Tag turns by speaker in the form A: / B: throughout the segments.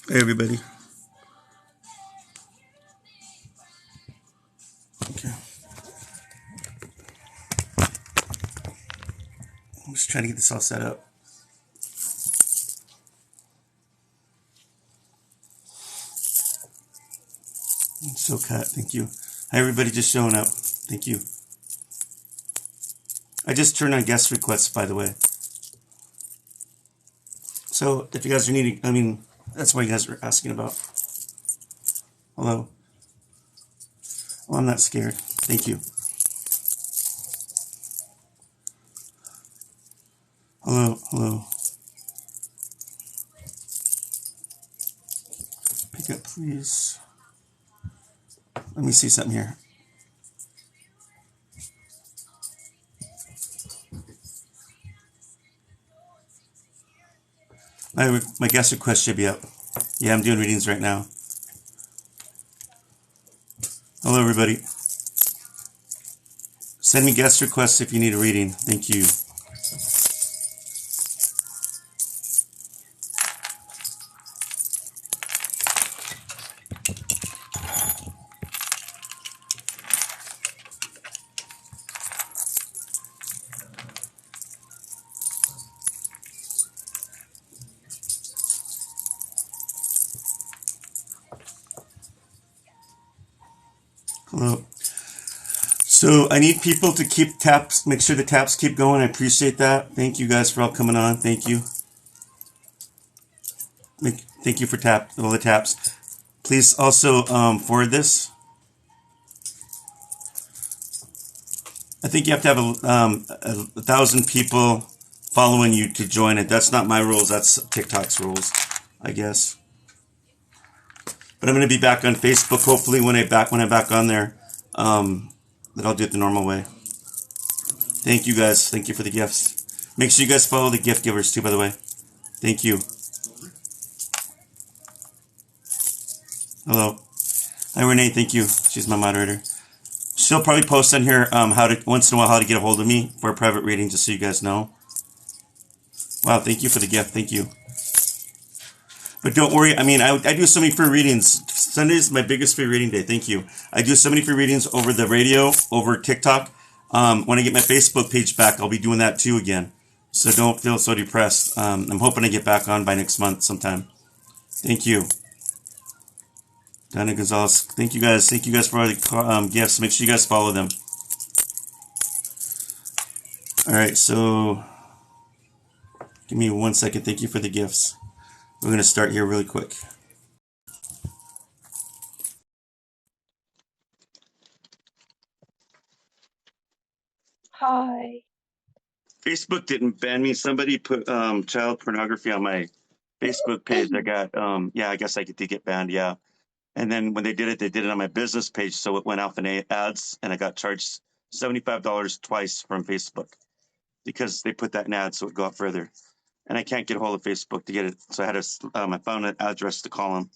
A: Hey everybody. Okay. I'm just trying to get this all set up. So cut. Thank you. Hi everybody just showing up. Thank you. I just turned on guest requests, by the way. So if you guys are needing, that's what you guys are asking about. Hello. Oh, I'm not scared. Thank you. Hello. Hello. Pick up, please. Let me see something here. My guest request should be up. Yeah, I'm doing readings right now. Hello, everybody. Send me guest requests if you need a reading. Thank you. Hello. So I need people to keep taps, make sure the taps keep going. I appreciate that. Thank you guys for all coming on. Thank you. Thank you for all the taps. Please also forward this. I think you have to have a 1,000 people following you to join it. That's not my rules. That's TikTok's rules, I guess. But I'm going to be back on Facebook. Hopefully, when I'm back on there, that I'll do it the normal way. Thank you guys. Thank you for the gifts. Make sure you guys follow the gift givers too. By the way, thank you. Hello. Hi Renee. Thank you. She's my moderator. She'll probably post on here once in a while how to get a hold of me for a private reading, just so you guys know. Wow, thank you for the gift. Thank you. But don't worry. I do so many free readings. Sunday is my biggest free reading day. Thank you. I do so many free readings over the radio, over TikTok. When I get my Facebook page back, I'll be doing that too again. So don't feel so depressed. I'm hoping to get back on by next month sometime. Thank you. Donna Gonzalez. Thank you guys. Thank you guys for all the gifts. Make sure you guys follow them. All right. So give me 1 second. Thank you for the gifts. We're going to start here really quick.
B: Hi.
A: Facebook didn't ban me. Somebody put child pornography on my Facebook page. I got I guess I did get banned. Yeah. And then when they did it on my business page, so it went off in ads, and I got charged $75 twice from Facebook because they put that in ads, so it would go out further. And I can't get a hold of Facebook to get it, so I found an address to call them.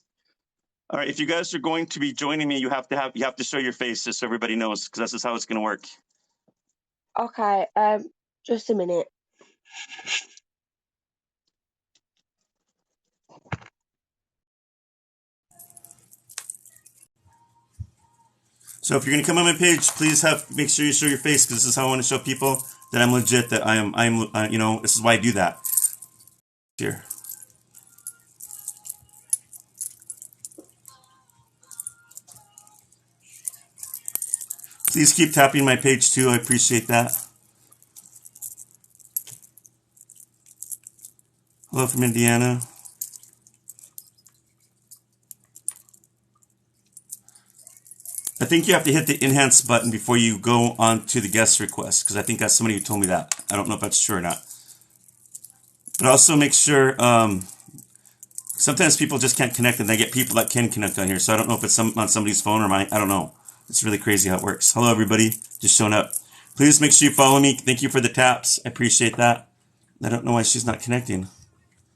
A: All right, if you guys are going to be joining me, you have to show your face just so everybody knows, because this is how it's going to work.
B: Okay, just a minute.
A: So if you're going to come on my page, please make sure you show your face, because this is how I want to show people that I'm legit, that I'm this is why I do that. Here. Please keep tapping my page too. I appreciate that. Hello from Indiana. I think you have to hit the enhance button before you go on to the guest request, because I think that's somebody who told me that. I don't know if that's true or not. But also make sure, sometimes people just can't connect, and they get people that can connect on here. So I don't know if it's on somebody's phone or mine. I don't know. It's really crazy how it works. Hello, everybody. Just showing up. Please make sure you follow me. Thank you for the taps. I appreciate that. I don't know why she's not connecting.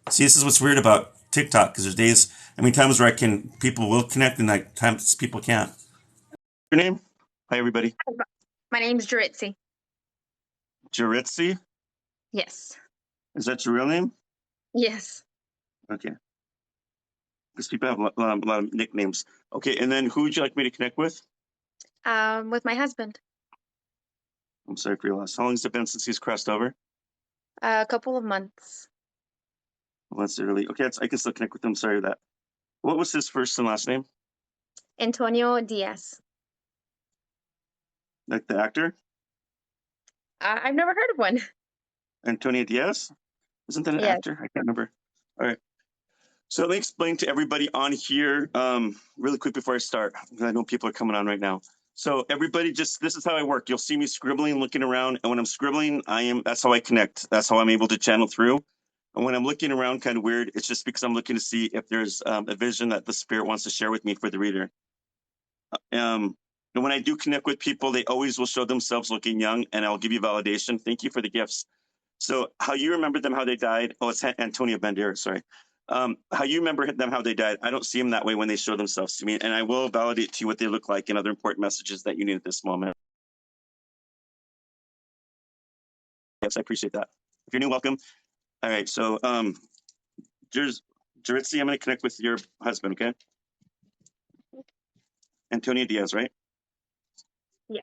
A: See, this is what's weird about TikTok, because there's days, times where people will connect, and like times people can't. Your name? Hi, everybody.
C: My name's Jaritzi.
A: Jaritzi?
C: Yes.
A: Is that your real name?
C: Yes.
A: Okay. Because people have a lot of nicknames. Okay, and then who would you like me to connect with?
C: With my husband.
A: I'm sorry for your loss. How long has it been since he's crossed over?
C: A couple of months.
A: Well, that's early. Okay, I can still connect with him. Sorry that. What was his first and last name?
C: Antonio Diaz.
A: Like the actor?
C: I've never heard of one.
A: Antonio Diaz? Isn't that an
C: Yes.
A: actor? I can't remember. All right. So let me explain to everybody on here really quick before I start, because I know people are coming on right now. So everybody this is how I work. You'll see me scribbling, looking around. And when I'm scribbling, that's how I connect. That's how I'm able to channel through. And when I'm looking around kind of weird, it's just because I'm looking to see if there's a vision that the spirit wants to share with me for the reader. And when I do connect with people, they always will show themselves looking young, and I'll give you validation. Thank you for the gifts. So how you remember them, how they died? Oh, it's Antonio Banderas, sorry. How you remember them, how they died? I don't see them that way when they show themselves to me, and I will validate to you what they look like and other important messages that you need at this moment. Yes, I appreciate that. If you're new, welcome. All right, so Jaritzi, I'm going to connect with your husband, okay? Antonio Diaz, right?
C: Yeah.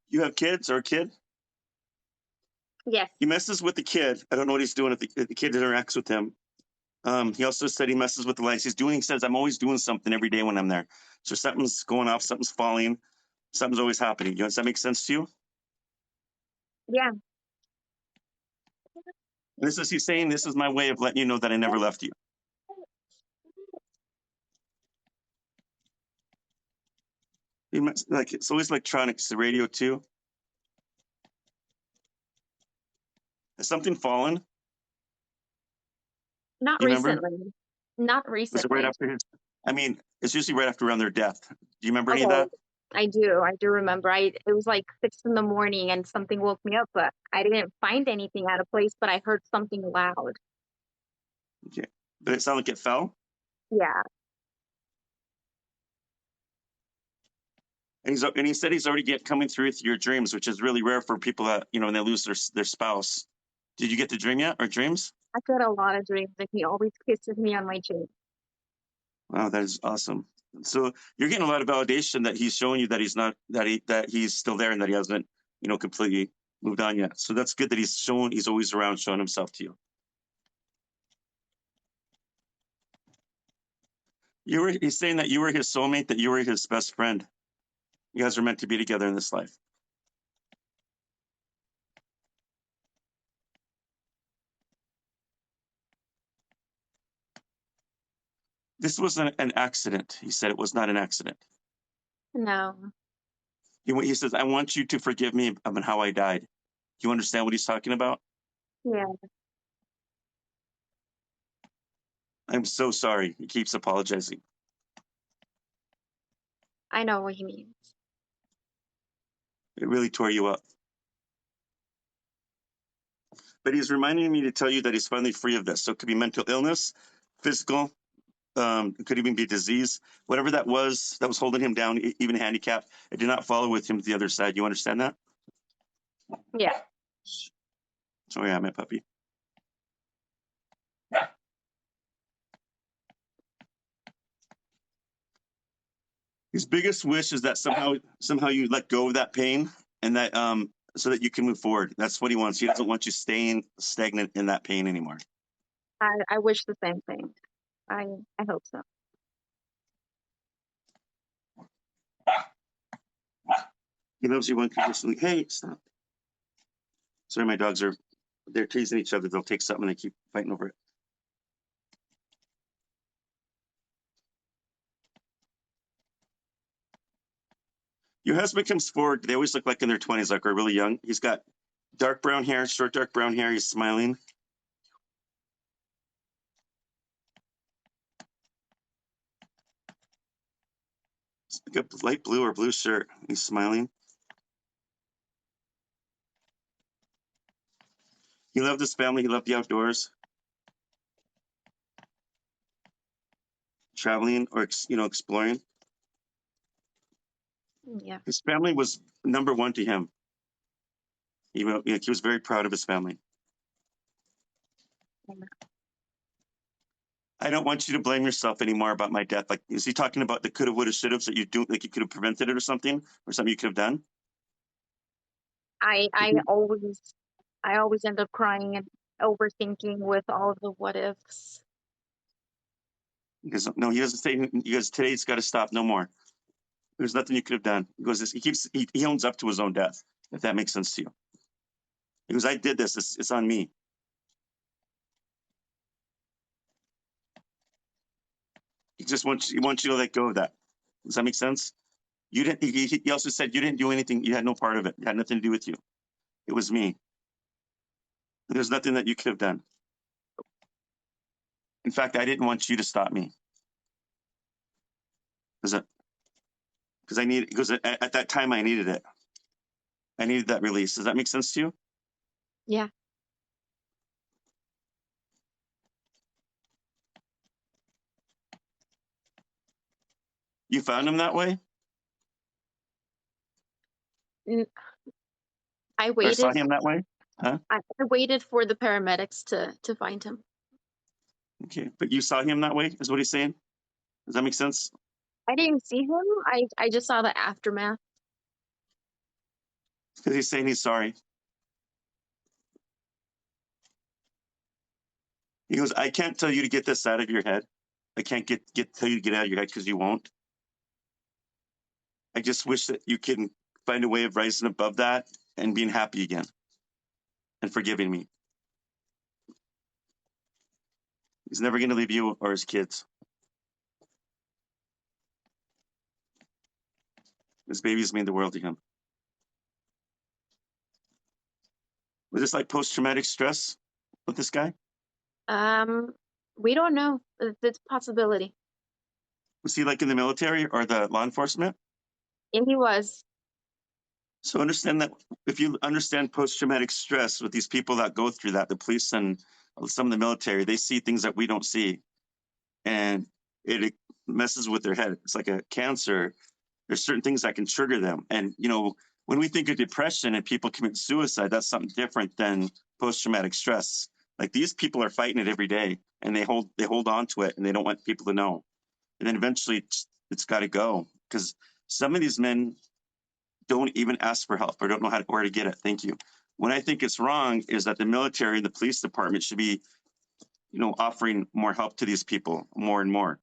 A: You have kids or a kid?
C: Yes.
A: He messes with the kid. I don't know what he's doing if the kid interacts with him. He also said he messes with the lights. He says, I'm always doing something every day when I'm there. So something's going off, something's falling, something's always happening. Does that make sense to you?
C: Yeah.
A: He's saying, this is my way of letting you know that I never left you. It's always electronics, the radio too. Has something fallen?
C: Not
A: You remember?
C: recently. Not
A: Was it right
C: recently.
A: after it's usually right after around their death. Do you remember any of
C: Okay.
A: that?
C: I do. I do remember. It was like 6 in the morning and something woke me up, but I didn't find anything out of place, but I heard something loud.
A: Okay. But it sounded like it fell?
C: Yeah.
A: And he said he's already coming through with your dreams, which is really rare for people that, when they lose their spouse. Did you get the dream yet or dreams?
C: I get a lot of dreams and he always kisses me on my cheek.
A: Wow, that is awesome. So you're getting a lot of validation that he's showing you that that he's still there and that he hasn't, completely moved on yet. So that's good that he's always around showing himself to you. He's saying that you were his soulmate, that you were his best friend. You guys are meant to be together in this life. This was an accident. He said it was not an accident.
C: No.
A: He says, I want you to forgive me about how I died. Do you understand what he's talking about?
C: Yeah.
A: I'm so sorry. He keeps apologizing.
C: I know what he means.
A: It really tore you up. But he's reminding me to tell you that he's finally free of this. So it could be mental illness, physical, it could even be disease. Whatever that was holding him down, even handicap, it did not follow with him to the other side. You understand that?
C: Yeah.
A: So yeah, my puppy. His biggest wish is that somehow you let go of that pain and that so that you can move forward. That's what he wants. He doesn't want you staying stagnant in that pain anymore.
C: I wish the same thing. I hope so.
A: He loves you unconditionally. Hey, stop. Sorry, my dogs they're teasing each other. They'll take something and they keep fighting over it. Your husband comes forward. They always look like in their 20s, like are really young. He's got dark brown hair, short dark brown hair. He's smiling. It's like a light blue or blue shirt. He's smiling. He loved his family. He loved the outdoors, traveling or exploring.
C: Yeah.
A: His family was number one to him. He was very proud of his family.
C: Yeah.
A: I don't want you to blame yourself anymore about my death. Like, is he talking about the coulda, woulda, shoulda that you do, like you could have prevented it or something you could have done?
C: I always end up crying and overthinking with all of the what ifs.
A: Because no, he doesn't say. Because today's got to stop. No more. There's nothing you could have done. He goes, he owns up to his own death. If that makes sense to you. He goes, I did this. It's on me. He wants you to let go of that. Does that make sense? You didn't. He also said you didn't do anything. You had no part of it. It had nothing to do with you. It was me. There's nothing that you could have done. In fact, I didn't want you to stop me. Because I need. Because at that time I needed it. I needed that release. Does that make sense to you?
C: Yeah.
A: You found him that way,
C: I
A: or saw
C: waited.
A: him that way? Huh?
C: I waited for the paramedics to find him.
A: Okay, but you saw him that way, is what he's saying. Does that make sense?
C: I didn't see him. I just saw the aftermath.
A: Because he's saying he's sorry. He goes, I can't tell you to get this out of your head. I can't tell you to get out of your head because you won't. I just wish that you can find a way of rising above that and being happy again and forgiving me. He's never going to leave you or his kids. This baby's mean the world to him. Was this like post-traumatic stress with this guy?
C: We don't know. It's a possibility.
A: Was he like in the military or the law enforcement?
C: And he was.
A: So understand that if you understand post-traumatic stress with these people that go through that, the police and some of the military, they see things that we don't see. And it messes with their head. It's like a cancer. There's certain things that can trigger them. And, when we think of depression and people commit suicide, that's something different than post-traumatic stress. Like these people are fighting it every day and they hold on to it and they don't want people to know. And then eventually it's got to go because some of these men don't even ask for help or don't know where to get it. Thank you. What I think is wrong is that the military and the police department should be, offering more help to these people more and more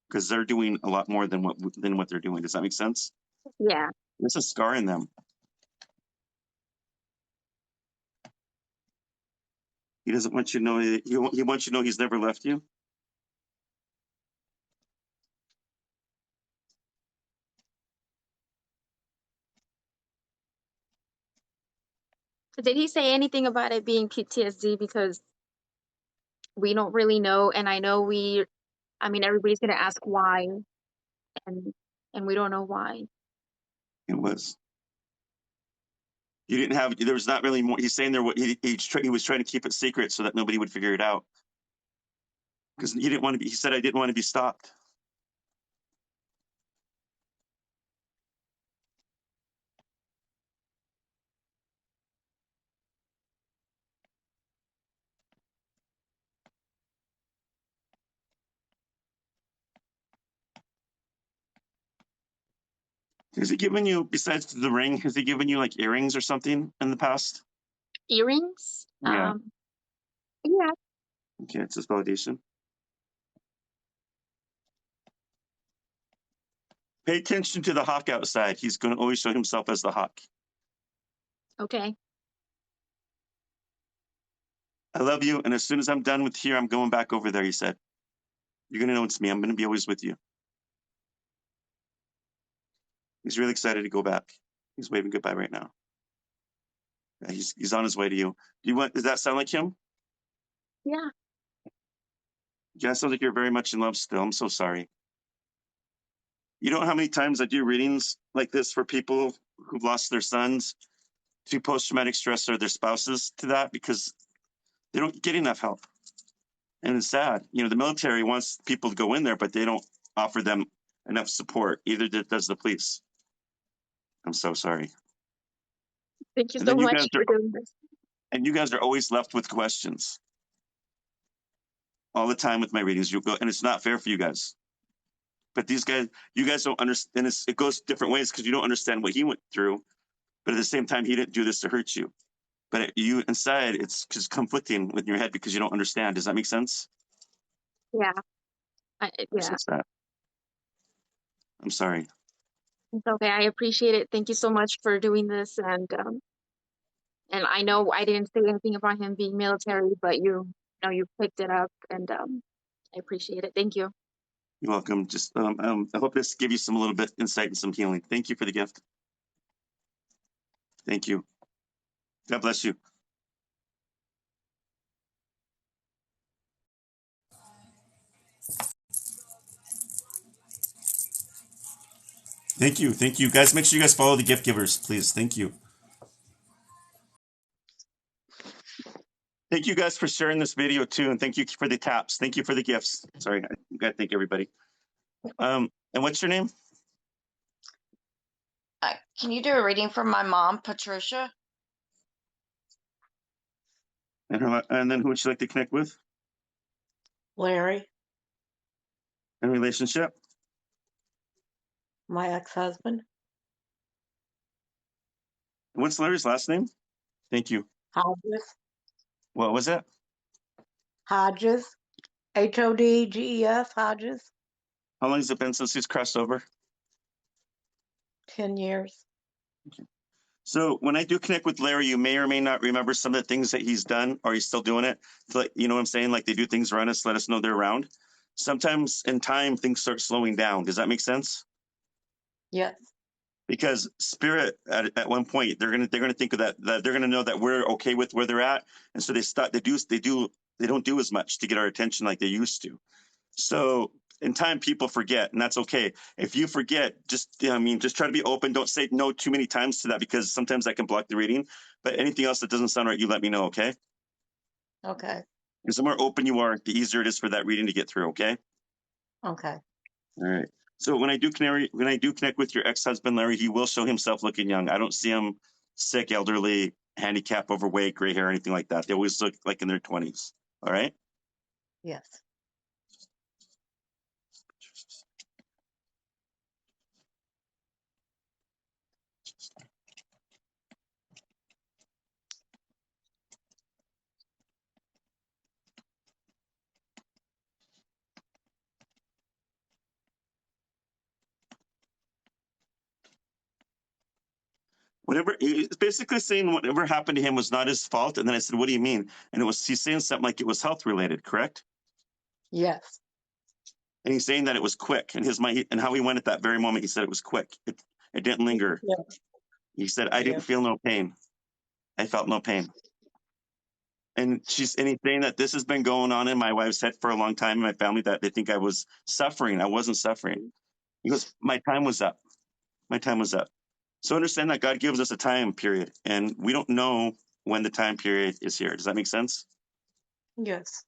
A: because they're doing a lot more than what they're doing. Does that make sense?
C: Yeah.
A: There's a scar in them. He doesn't want you to know. He wants you to know he's never left you.
C: Did he say anything about it being PTSD? Because we don't really know, and I know everybody's gonna ask why, and we don't know why.
A: It was. You didn't have. There was not really more. He's saying there. He was trying to keep it secret so that nobody would figure it out. Because he didn't want to be. He said, "I didn't want to be stopped." Has he given you, besides the ring, has he given you like earrings or something in the past?
C: Earrings?
A: Yeah.
C: Yeah.
A: Okay, it's his validation. Pay attention to the hawk outside. He's going to always show himself as the hawk.
C: Okay.
A: I love you, and as soon as I'm done with here, I'm going back over there, he said. You're going to know it's me. I'm going to be always with you. He's really excited to go back. He's waving goodbye right now. Yeah, he's on his way to you. Does that sound like him?
C: Yeah.
A: Yeah, it sounds like you're very much in love still. I'm so sorry. You know how many times I do readings like this for people who've lost their sons to post-traumatic stress or their spouses to that? Because They don't get enough help. And it's sad. You know, the military wants people to go in there, but they don't offer them enough support. Either does the police. I'm so sorry.
C: Thank you
A: And
C: so
A: then you
C: much
A: guys
C: for
A: are,
C: doing this.
A: and you guys are always left with questions all the time with my readings. You go, and it's not fair for you guys. But these guys, you guys don't understand. It goes different ways because you don't understand what he went through. But at the same time, he didn't do this to hurt you. But you inside, it's just conflicting with your head because you don't understand. Does that make sense?
C: Yeah,
A: I'm
C: yeah,
A: so sad. I'm sorry.
C: it's okay. I appreciate it. Thank you so much for doing this. And I know I didn't say anything about him being military, but you know, you picked it up, and I appreciate it. Thank you.
A: You're welcome. Just I hope this gave you some little bit insight and some healing. Thank you for the gift. Thank you. God bless you. Thank you. Thank you. Guys, make sure you guys follow the gift givers, please. Thank you. Thank you guys for sharing this video too. And thank you for the taps. Thank you for the gifts. Sorry, I gotta thank everybody. And what's your name?
D: Can you do a reading for my mom, Patricia?
A: And then who would you like to connect with?
E: Larry,
A: In relationship?
E: my ex-husband.
A: What's Larry's last name? Thank you.
E: Hodges.
A: What was it?
E: Hodges. Hodges. Hodges.
A: How long has it been since he's crossed over?
E: 10 years.
A: So when I do connect with Larry, you may or may not remember some of the things that he's done, or he's still doing it. Like, you know what I'm saying? Like they do things around us, let us know they're around. Sometimes in time, things start slowing down. Does that make sense?
E: Yes.
A: Because spirit at one point they're gonna think of that they're gonna know that we're okay with where they're at, and so they don't do as much to get our attention like they used to. So in time, people forget, and that's okay. If you forget, just try to be open. Don't say no too many times to that because sometimes that can block the reading. But anything else that doesn't sound right, you let me know, okay?
E: Okay.
A: Because the more open you are, the easier it is for that reading to get through, okay?
E: Okay.
A: All right. So when I do connect with your ex-husband, Larry, he will show himself looking young. I don't see him sick, elderly, handicapped, overweight, gray hair, anything like that. They always look like in their 20s. All right.
E: Yes.
A: It's basically saying whatever happened to him was not his fault. And then I said, what do you mean? And he's saying something like it was health related, correct?
E: Yes.
A: And he's saying that it was quick, and his mind and how he went at that very moment. He said it was quick. It didn't linger.
E: Yeah.
A: He said, I
E: Yeah.
A: didn't feel no pain. I felt no pain. And he's saying that this has been going on in my wife's head for a long time in my family, that they think I was suffering. I wasn't suffering. He goes, my time was up. My time was up. So understand that God gives us a time period, and we don't know when the time period is here. Does that make sense?
E: Yes.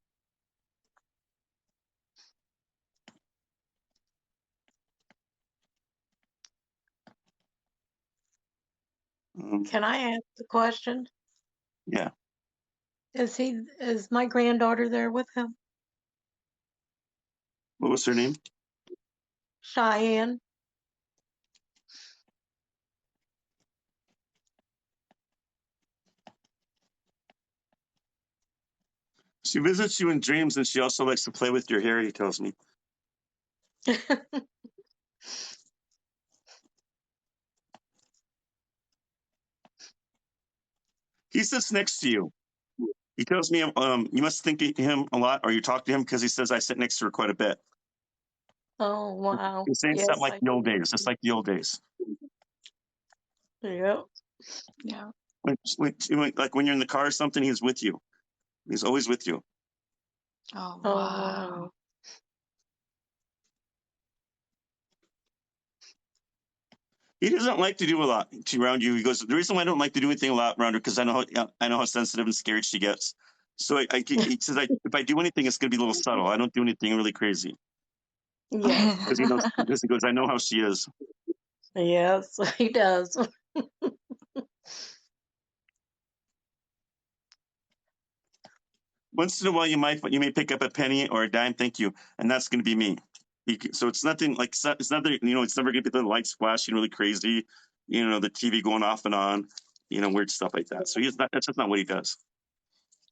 E: Can I ask the question?
A: Yeah.
E: Is my granddaughter there with him?
A: What was her name?
E: Cheyenne?
A: She visits you in dreams, and she also likes to play with your hair, he tells me. He sits next to you. He tells me, you must think of him a lot, or you talk to him, because he says I sit next to her quite a bit.
E: Oh, wow.
A: He's saying
E: Yes,
A: something like
E: I
A: the old
E: do.
A: days, just like the old days.
E: Yep.
C: Yeah.
A: Like when you're in the car or something, he's with you. He's always with you.
C: Oh,
E: Oh,
C: wow.
E: wow.
A: He doesn't like to do a lot around you. He goes, the reason why I don't like to do anything a lot around her, because I know how sensitive and scared she gets. So he says, if I do anything, it's going to be a little subtle. I don't do anything really crazy.
B: Yes.
A: Because he goes, I know how she is.
E: Yes, he does.
A: Once in a while, you may pick up a penny or a dime. Thank you, and that's going to be me. So it's nothing like it's nothing. It's never going to be the lights flashing really crazy. The TV going off and on. Weird stuff like that. So that's just not what he does.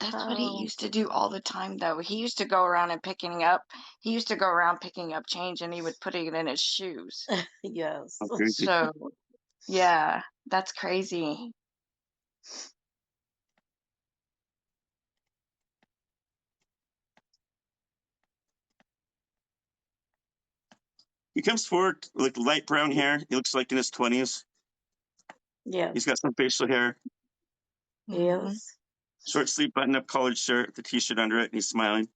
D: That's what he
E: Oh,
D: used to do all the time, though. He used to go around and picking up. He used to go around picking up change, and he would put it in his shoes.
E: yes.
A: Oh, crazy.
D: So, yeah, that's crazy.
A: He comes forward like light brown hair. He looks like in his 20s.
E: Yes.
A: He's got some facial hair,
D: Mhm.
E: Yes.
A: short sleeve button up collared shirt, the t-shirt under it, and he's smiling.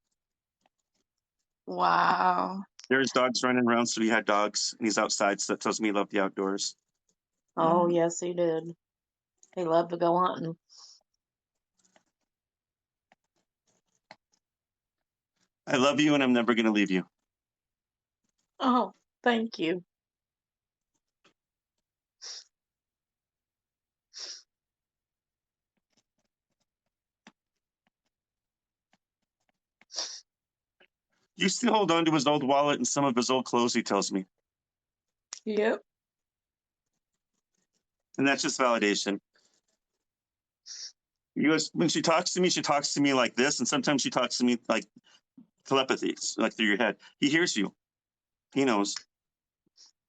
D: Wow.
A: There's dogs running around, so he had dogs, and he's outside, so that tells me he loved the outdoors.
E: Oh,
D: Mhm.
E: yes, he did. He loved to go hunting.
A: I love you, and I'm never going to leave you.
E: Oh, thank you.
A: You still hold on to his old wallet and some of his old clothes, he tells me.
E: Yep.
A: And that's just validation. He goes, when she talks to me like this, and sometimes she talks to me like telepathy, like through your head. He hears you. He knows.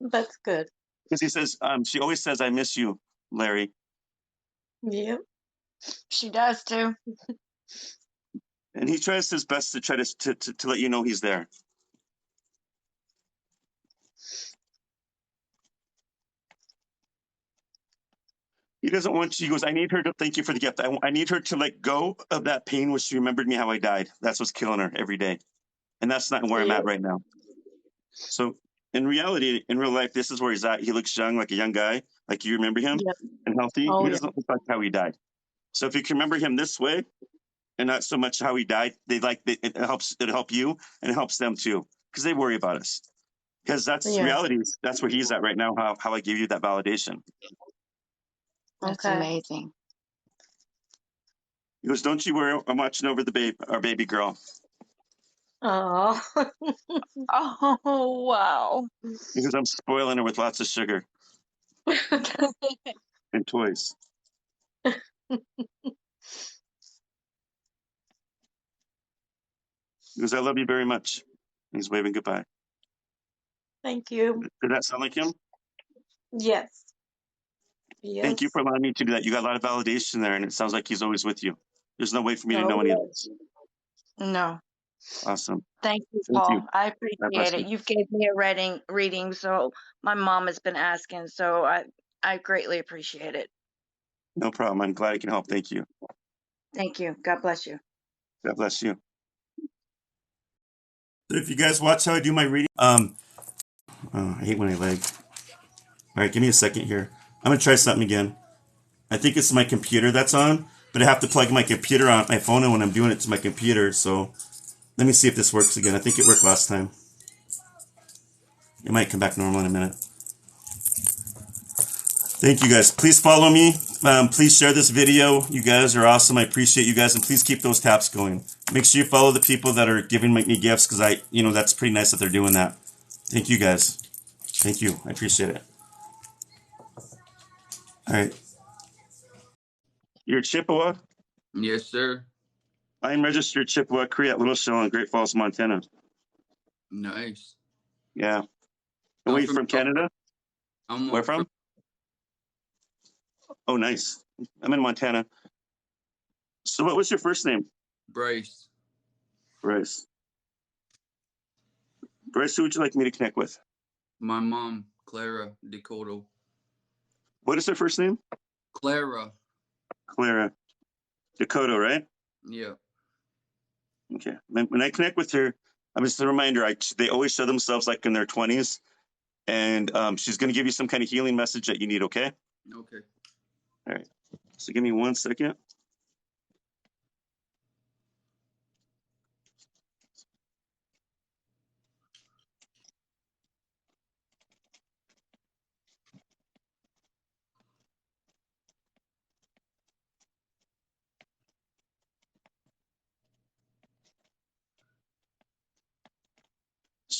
E: That's good.
A: Because he says, she always says, I miss you, Larry.
E: Yep.
D: She does too.
A: And he tries his best to try to let you know he's there. He doesn't want you. He goes, I need her to thank you for the gift. I need her to let go of that pain where she remembered me how I died. That's what's killing her every day. And that's not where I'm
E: Yep.
A: at right now. So in reality, in real life, this is where he's at. He looks young, like a young guy, like you remember him,
E: Yep.
A: and healthy.
E: Oh,
A: He
E: yeah.
A: doesn't look like how he died. So if you can remember him this way, and not so much how he died, it helps. It help you, and it helps them too, because they worry about us. Because that's
E: Yeah.
A: reality. That's where he's at right now. How I gave you that validation.
D: That's
E: Okay.
D: amazing.
A: He goes, don't you worry. I'm watching over our baby girl.
E: Oh.
D: Oh, wow.
A: He goes, I'm spoiling her with lots of sugar and toys. He goes, I love you very much. And he's waving goodbye.
E: Thank you.
A: Did that sound like him?
E: Yes.
A: Thank you
E: Yes.
A: for allowing me to do that. You got a lot of validation there, and it sounds like he's always with you. There's no way for me to
E: Oh,
A: know any of
E: yes.
A: this.
D: No.
A: Awesome.
D: Thank you,
A: Thank you.
D: Paul. I
A: God bless
D: appreciate it.
A: you.
D: You've gave me a reading, so my mom has been asking, so I greatly appreciate it.
A: No problem. I'm glad I can help. Thank you.
D: Thank you. God bless you.
A: God bless you. So if you guys watch how I do my reading, I hate when I lag. All right, give me a second here. I'm gonna try something again. I think it's my computer that's on, but I have to plug my computer on my phone, and when I'm doing it to my computer, so let me see if this works again. I think it worked last time. It might come back normal in a minute. Thank you guys. Please follow me. Please share this video. You guys are awesome. I appreciate you guys, and please keep those taps going. Make sure you follow the people that are giving me gifts, because that's pretty nice that they're doing that. Thank you guys. Thank you. I appreciate it. All right. You're a Chippewa?
F: Yes, sir.
A: I'm registered Chippewa Cree at Little Shell in Great Falls, Montana.
F: Nice.
A: Yeah. And
F: I'm
A: where you from,
F: Florida.
A: Canada?
F: I'm
A: Where from? Oh, nice. I'm in Montana. So what was your first name?
F: Bryce.
A: Bryce. Bryce, who would you like me to connect with?
F: My mom, Clara Dakota.
A: What is her first name?
F: Clara.
A: Clara. Dakota, right?
F: Yeah.
A: Okay. When I connect with her, I'm just a reminder, they always show themselves like in their 20s. And she's going to give you some kind of healing message that you need, okay?
F: Okay.
A: All right. So give me 1 second.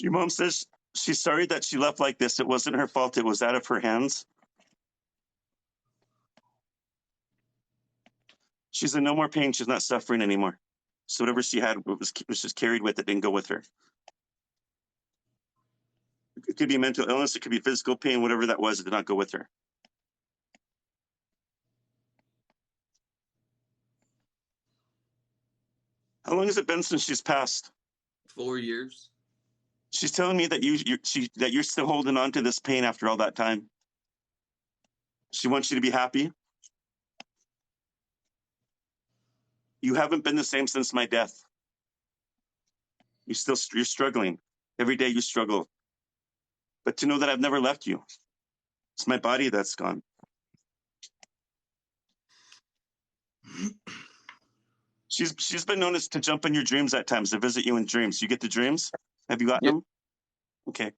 A: Your mom says she's sorry that she left like this. It wasn't her fault. It was out of her hands. She's in no more pain. She's not suffering anymore. So whatever she had was just carried with it, didn't go with her. It could be mental illness. It could be physical pain. Whatever that was, it did not go with her. How long has it been since she's passed?
F: 4 years.
A: She's telling me that you're still holding on to this pain after all that time. She wants you to be happy. You haven't been the same since my death. You're struggling. Every day you struggle. But to know that I've never left you. It's my body that's gone. She's been known as to jump in your dreams at times, to visit you in dreams. You get the dreams? Have you gotten them? Okay.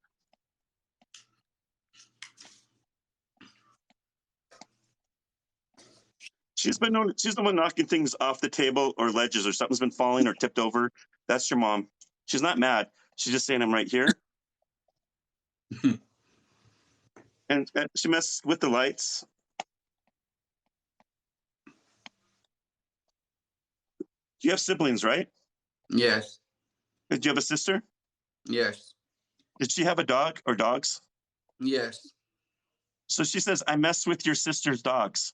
A: She's the one knocking things off the table or ledges, or something's been falling or tipped over. That's your mom. She's not mad. She's just saying, I'm right here. and she messes with the lights. You have siblings, right?
F: Yes.
A: Do you have a sister?
F: Yes.
A: Did she have a dog or dogs?
F: Yes.
A: So she says, I messed with your sister's dogs.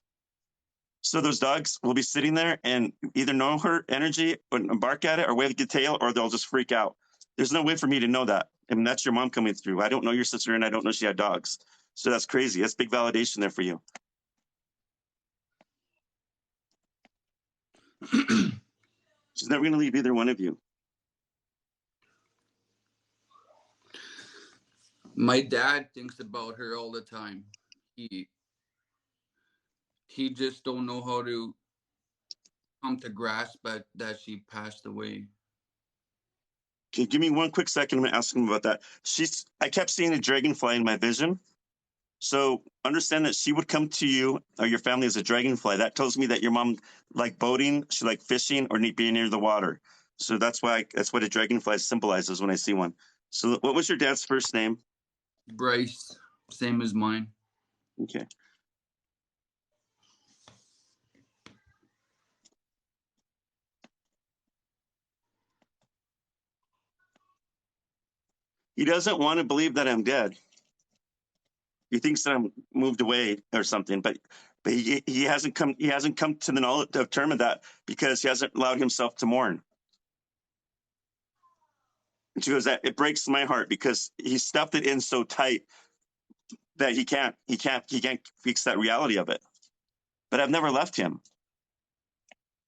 A: So those dogs will be sitting there and either know her energy or bark at it or wave the tail, or they'll just freak out. There's no way for me to know that. I mean, that's your mom coming through. I don't know your sister and I don't know she had dogs. So that's crazy. That's big validation there for you. She's never going to leave either one of you.
F: My dad thinks about her all the time. He just don't know how to come to grasp that she passed away.
A: Okay, give me one quick second. I'm going to ask him about that. I kept seeing a dragonfly in my vision. So understand that she would come to you or your family as a dragonfly. That tells me that your mom liked boating, she liked fishing, or being near the water. So that's what a dragonfly symbolizes when I see one. So what was your dad's first name?
F: Bryce, same as mine.
A: Okay. He doesn't want to believe that I'm dead. He thinks that I'm moved away or something, but he hasn't come to the knowledge of term of that because he hasn't allowed himself to mourn. And she goes, that it breaks my heart because he stuffed it in so tight that he can't fix that reality of it. But I've never left him.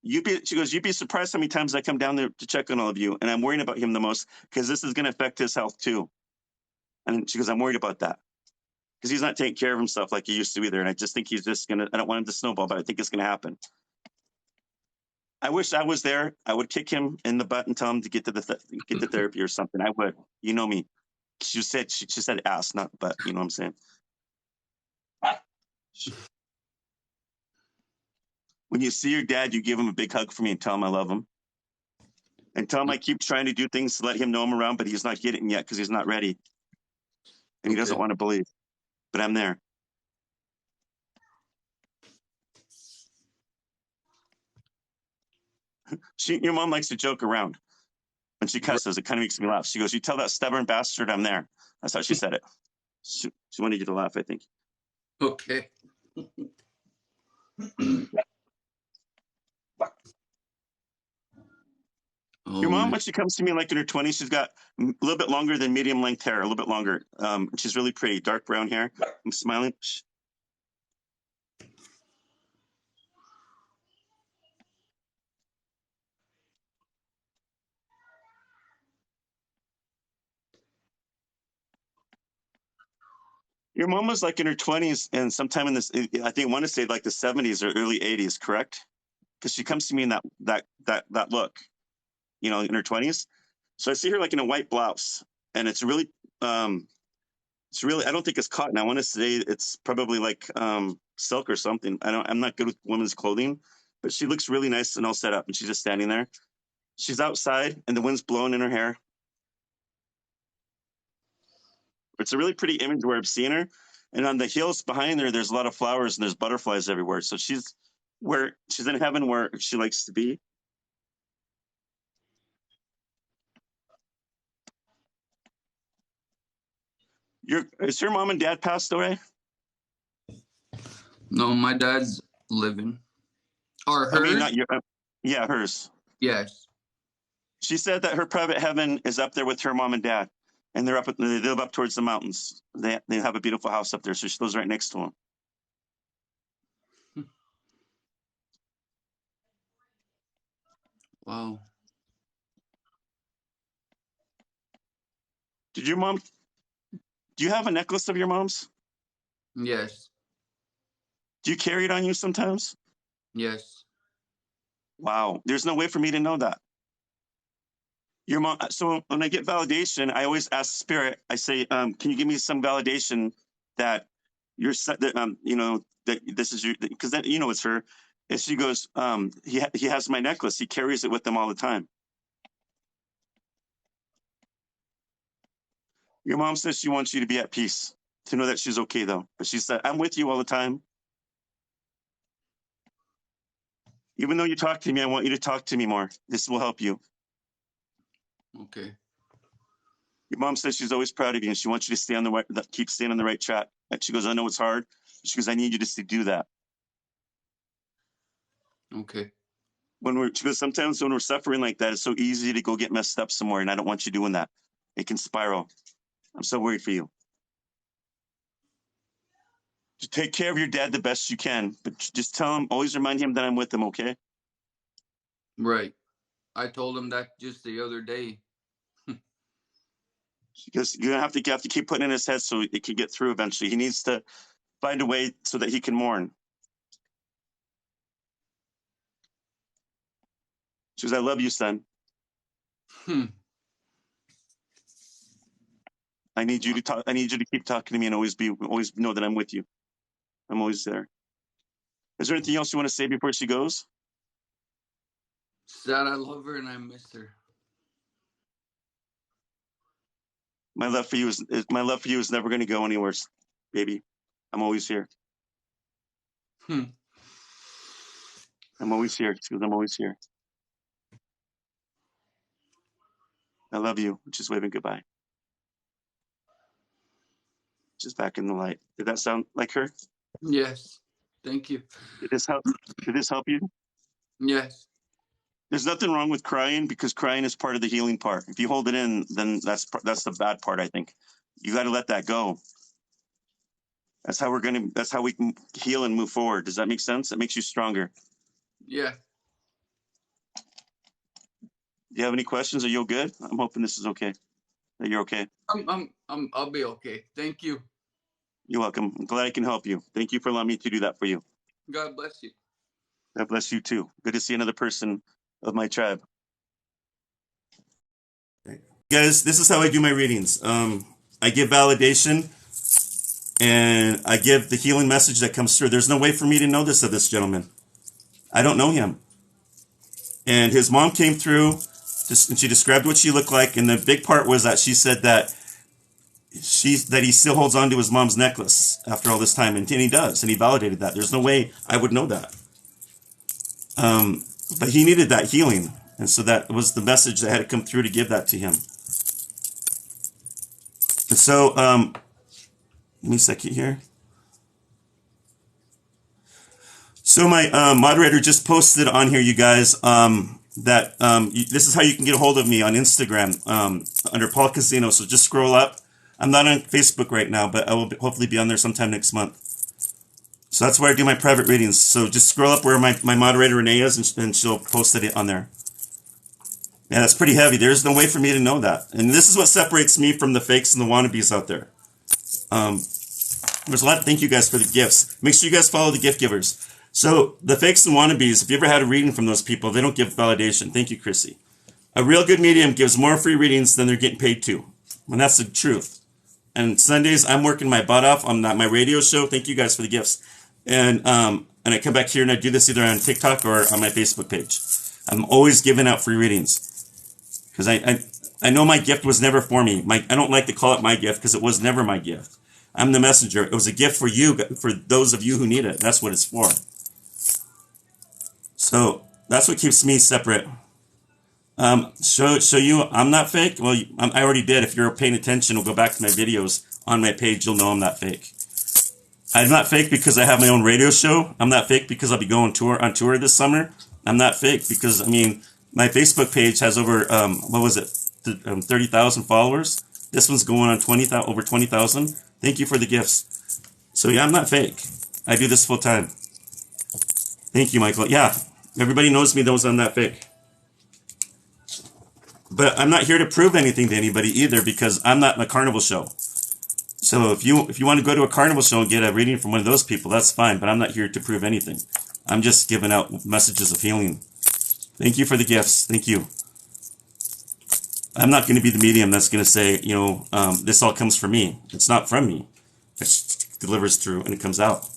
A: She goes, you'd be surprised how many times I come down there to check on all of you, and I'm worrying about him the most because this is going to affect his health too. And she goes, I'm worried about that because he's not taking care of himself like he used to either. And I just think he's just I don't want him to snowball, but I think it's going to happen. I wish I was there. I would kick him in the butt and tell him to get to get to therapy or something. I would. You know me. She said ass, not butt. You know what I'm saying? When you see your dad, you give him a big hug for me and tell him I love him. And tell him I keep trying to do things to let him know I'm around, but he's not getting it yet because he's not ready. And he doesn't want to believe. But I'm there. Your mom likes to joke around. When she cusses, it kind of makes me laugh. She goes, you tell that stubborn bastard I'm there. That's how she said it. She wanted you to laugh, I think.
F: Okay.
A: Your mom, when she comes to me like in her 20s, she's got a little bit longer than medium length hair, a little bit longer. She's really pretty, dark brown hair. I'm smiling. Shh. Your mom was like in her 20s and sometime in this, I think I want to say like the 70s or early 80s, correct? Because she comes to me in that look, in her 20s. So I see her like in a white blouse, and it's really, I don't think it's cotton. I want to say it's probably like silk or something. I'm not good with women's clothing, but she looks really nice and all set up, and she's just standing there. She's outside, and the wind's blowing in her hair. It's a really pretty image where I'm seeing her. And on the hills behind her, there's a lot of flowers and there's butterflies everywhere. So she's in heaven where she likes to be. Is your mom and dad passed away?
F: No, my dad's living. Or hers?
A: I mean, not your. Yeah, hers.
F: Yes.
A: She said that her private heaven is up there with her mom and dad, and they live up towards the mountains. They have a beautiful house up there, so she lives right next to them.
F: Wow.
A: Do you have a necklace of your mom's?
F: Yes.
A: Do you carry it on you sometimes?
F: Yes.
A: Wow, there's no way for me to know that. Your mom. So when I get validation, I always ask Spirit. I say, can you give me some validation that that this is your, because that it's her. And she goes, he has my necklace. He carries it with him all the time. Your mom says she wants you to be at peace, to know that she's okay though. But she said, I'm with you all the time. Even though you talk to me, I want you to talk to me more. This will help you.
F: Okay.
A: Your mom says she's always proud of you and she wants you to stay on keep staying on the right track. And she goes, I know it's hard. She goes, I need you just to do that.
F: Okay.
A: She goes, sometimes when we're suffering like that, it's so easy to go get messed up somewhere. And I don't want you doing that. It can spiral. I'm so worried for you. Just take care of your dad the best you can, but just tell him, always remind him that I'm with him, okay?
F: Right. I told him that just the other day.
A: Because you have to keep putting it in his head so it can get through eventually. He needs to find a way so that he can mourn. She goes, I love you, son. I need you to talk. I need you to keep talking to me and always know that I'm with you. I'm always there. Is there anything else you want to say before she goes?
F: Sad, I love her and I miss her.
A: My love for you is never going to go anywhere, baby. I'm always here. I'm always here. She goes, I'm always here. I love you. Just waving goodbye. Just back in the light. Did that sound like her?
F: Yes. Thank you.
A: Did this help you?
F: Yes.
A: There's nothing wrong with crying because crying is part of the healing part. If you hold it in, then that's the bad part, I think. You got to let that go. That's how we can heal and move forward. Does that make sense? It makes you stronger.
F: Yeah.
A: Do you have any questions? Are you good? I'm hoping this is okay. That you're okay.
F: I'll be okay. Thank you.
A: You're welcome. I'm glad I can help you. Thank you for allowing me to do that for you.
F: God bless you.
A: God bless you too. Good to see another person of my tribe. Guys, this is how I do my readings. I give validation and I give the healing message that comes through. There's no way for me to know this of this gentleman. I don't know him. And his mom came through and she described what she looked like. And the big part was that she said that he still holds on to his mom's necklace after all this time. And he does. And he validated that. There's no way I would know that. But he needed that healing. And so that was the message that had to come through to give that to him. And so, give me a second here. So my moderator just posted on here, you guys, that this is how you can get a hold of me on Instagram under Paul Casino. So just scroll up. I'm not on Facebook right now, but I will hopefully be on there sometime next month. So that's where I do my private readings. So just scroll up where my moderator Renee is, and she'll post it on there. Yeah, that's pretty heavy. There's no way for me to know that. And this is what separates me from the fakes and the wannabes out there. There's a lot. Thank you guys for the gifts. Make sure you guys follow the gift givers. So the fakes and wannabes, if you ever had a reading from those people, they don't give validation. Thank you, Chrissy. A real good medium gives more free readings than they're getting paid to. And that's the truth. And Sundays, I'm working my butt off on my radio show. Thank you guys for the gifts. And I come back here and I do this either on TikTok or on my Facebook page. I'm always giving out free readings because I I know my gift was never for me. I don't like to call it my gift because it was never my gift. I'm the messenger. It was a gift for you, for those of you who need it. That's what it's for. So that's what keeps me separate. Show you I'm not fake. Well, I already did. If you're paying attention, we'll go back to my videos on my page. You'll know I'm not fake. I'm not fake because I have my own radio show. I'm not fake because I'll be going on tour this summer. I'm not fake because, I mean, my Facebook page has over, 30,000 followers. This one's going on over 20,000. Thank you for the gifts. So yeah, I'm not fake. I do this full time. Thank you, Michael. Yeah, everybody knows me, knows I'm not fake. But I'm not here to prove anything to anybody either because I'm not in a carnival show. So if you want to go to a carnival show and get a reading from one of those people, that's fine. But I'm not here to prove anything. I'm just giving out messages of healing. Thank you for the gifts. Thank you. I'm not going to be the medium that's going to say, this all comes from me. It's not from me. It delivers through and it comes out.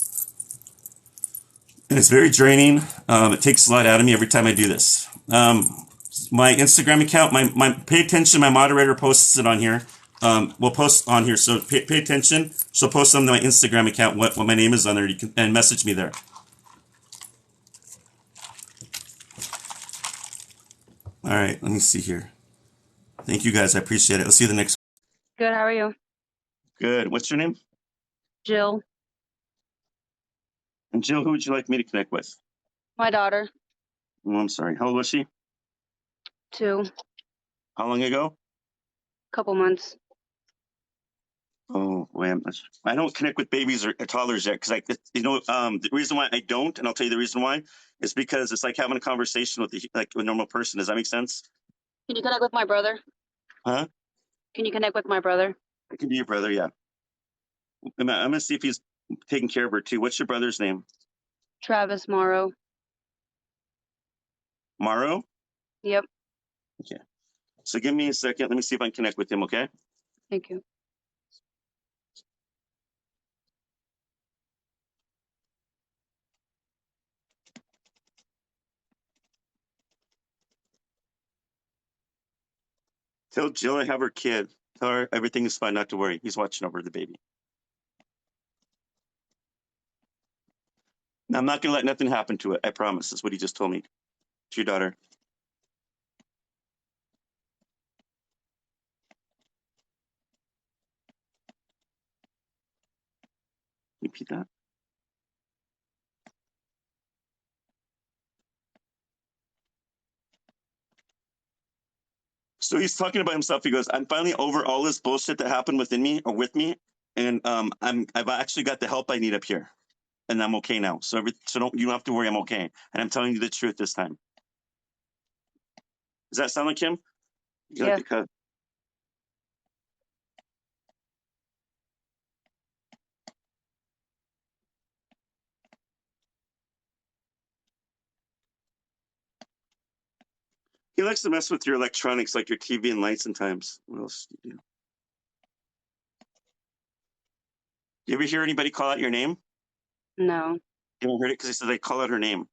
A: And it's very draining. It takes a lot out of me every time I do this. My Instagram account, pay attention. My moderator posts it on here. We'll post on here. So pay attention. She'll post on my Instagram account what my name is on there. You can and message me there. All right, let me see here. Thank you guys. I appreciate it. Let's see the next.
G: Good. How are you?
A: Good. What's your name?
G: Jill.
A: And Jill, who would you like me to connect with?
G: My daughter.
A: Oh, I'm sorry. How old was she?
G: 2.
A: How long ago?
G: Couple months.
A: Oh, man. I don't connect with babies or toddlers yet because the reason why I don't, and I'll tell you the reason why, is because it's like having a conversation with a normal person. Does that make sense?
G: Can you connect with my brother?
A: Huh?
G: Can you connect with my brother?
A: I can be your brother, yeah. I'm going to see if he's taking care of her too. What's your brother's name?
G: Travis Morrow.
A: Morrow?
G: Yep.
A: Okay. So give me a second. Let me see if I can connect with him, okay?
G: Thank you.
A: Tell Jill I have her kid. Tell her everything is fine, not to worry. He's watching over the baby. Now, I'm not going to let nothing happen to it. I promise. That's what he just told me. To your daughter. Repeat that. So he's talking about himself. He goes, I'm finally over all this bullshit that happened within me or with me. And I've actually got the help I need up here. And I'm okay now. So you don't have to worry, I'm okay. And I'm telling you the truth this time. Does that sound like him?
G: Yeah.
A: He likes to mess with your electronics, like your TV and lights sometimes. What else do you do? You ever hear anybody call out your name?
G: No.
A: You haven't heard it because he said they call out her name.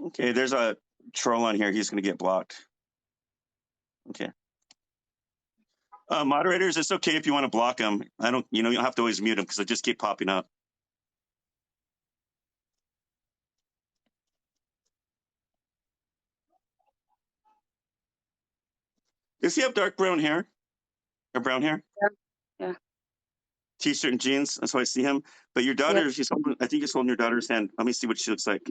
A: Okay, there's a troll on here. He's going to get blocked. Okay. Moderators, it's okay if you want to block him. You don't have to always mute him because they just keep popping up. Does he have dark brown hair? Or brown hair?
G: Yeah.
A: T-shirt and jeans. That's why I see him. But your daughter,
G: Yep.
A: I think he's holding your daughter's hand. Let me see what she looks like.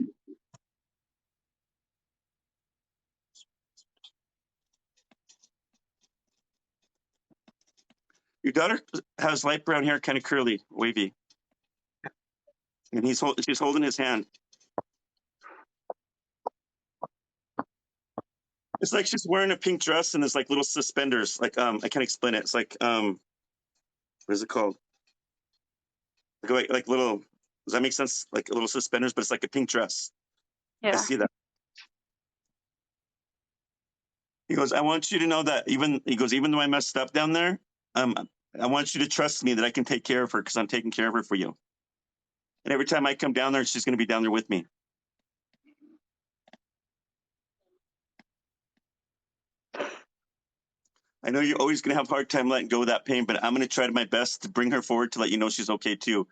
A: Your daughter has light brown hair, kind of curly, wavy. And she's holding his hand. It's like she's wearing a pink dress and there's like little suspenders. I can't explain it. It's like what is it called? Like little. Does that make sense? Like little suspenders, but it's like a pink dress.
G: Yeah.
A: I see that. He goes, I want you to know that even though I messed up down there, I want you to trust me that I can take care of her because I'm taking care of her for you. And every time I come down there, she's going to be down there with me. know you're always going to have a hard time letting go of that pain, but I'm going to try my best to bring her forward to let you know she's okay too.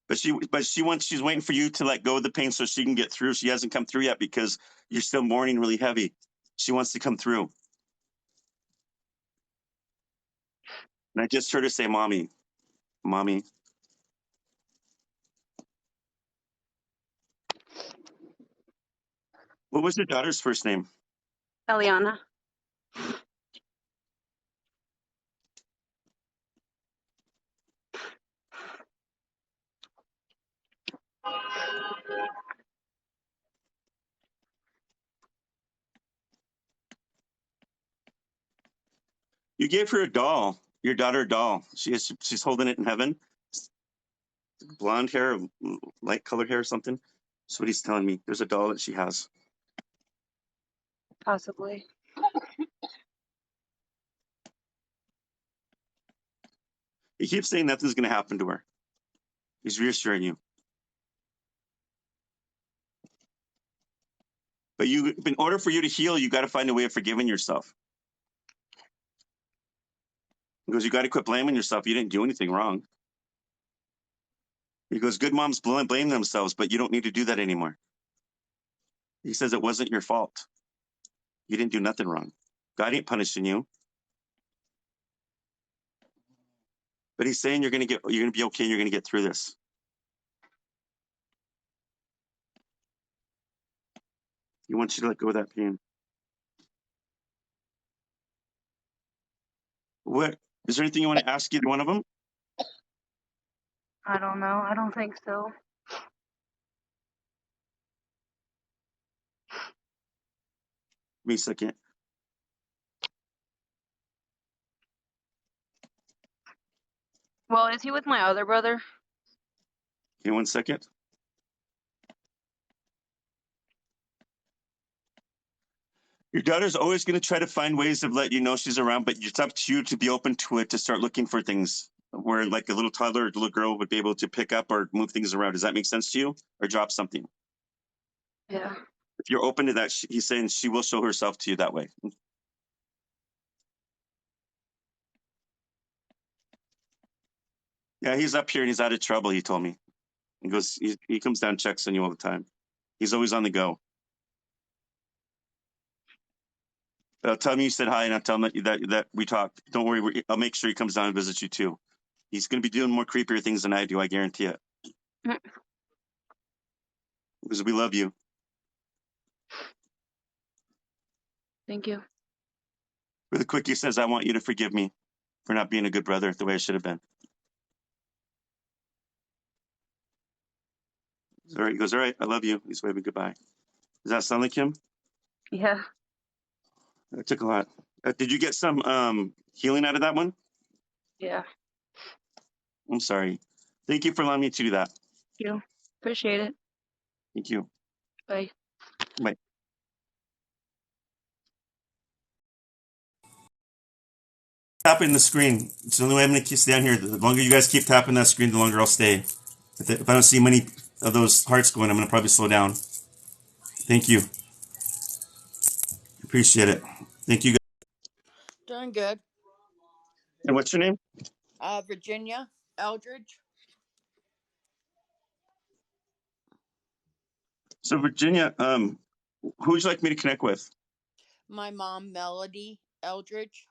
A: But she's waiting for you to let go of the pain so she can get through. She hasn't come through yet because you're still mourning really heavy. She wants to come through. And I just heard her say, "Mommy, mommy." What was your daughter's first name?
G: Eliana.
A: You gave her a doll. Your daughter a doll. She's holding it in heaven. Blonde hair, light colored hair or something. That's what he's telling me. There's a doll that she has.
G: Possibly.
A: He keeps saying nothing's going to happen to her. He's reassuring you. But in order for you to heal, you got to find a way of forgiving yourself. Because you got to quit blaming yourself. You didn't do anything wrong. He goes, good moms blame themselves, but you don't need to do that anymore. He says it wasn't your fault. You didn't do nothing wrong. God ain't punishing you. But he's saying you're gonna be okay, and you're gonna get through this. He wants you to let go of that pain. What is there anything you want to ask either one of them?
G: I don't know. I don't think so.
A: Give me a second.
G: Well, is he with my other brother?
A: Give me 1 second. Your daughter's always going to try to find ways of letting you know she's around, but it's up to you to be open to it, to start looking for things where like a little toddler or little girl would be able to pick up or move things around. Does that make sense to you? Or drop something?
G: Yeah.
A: If you're open to that, he's saying she will show herself to you that way. Yeah, he's up here and he's out of trouble, he told me. He goes, he comes down, checks on you all the time. He's always on the go. Tell me you said hi, and I'll tell him that we talked. Don't worry, I'll make sure he comes down and visits you too. He's going to be doing more creepier things than I do, I guarantee it. Because we love you.
G: Thank you.
A: Really quick, he says, I want you to forgive me for not being a good brother the way I should have been. All right, he goes, all right, I love you. He's waving goodbye. Does that sound like him?
G: Yeah.
A: That took a lot. Did you get some healing out of that one?
G: Yeah.
A: I'm sorry. Thank you for allowing me to do that.
G: Thank you. Appreciate it.
A: Thank you.
G: Bye.
A: Bye. Tapping the screen. It's the only way I'm going to keep staying here. The longer you guys keep tapping that screen, the longer I'll stay. If I don't see many of those hearts going, I'm going to probably slow down. Thank you. Appreciate it. Thank you.
H: Doing good.
A: And what's your name?
H: Virginia Eldridge.
A: So Virginia, who would you like me to connect with?
H: My mom, Melody Eldridge.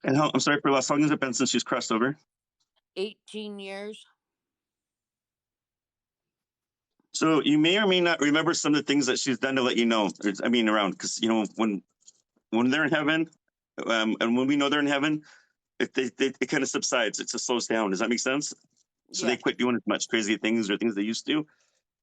A: And I'm sorry for how long has it been since she's crossed over?
H: 18 years.
A: So you may or may not remember some of the things that she's done to let you know. I mean, around, because you know when they're in heaven, and when we know they're in heaven, it kind of subsides. It just slows down. Does that make sense? So
H: Yeah.
A: they quit doing as much crazy things or things they used to.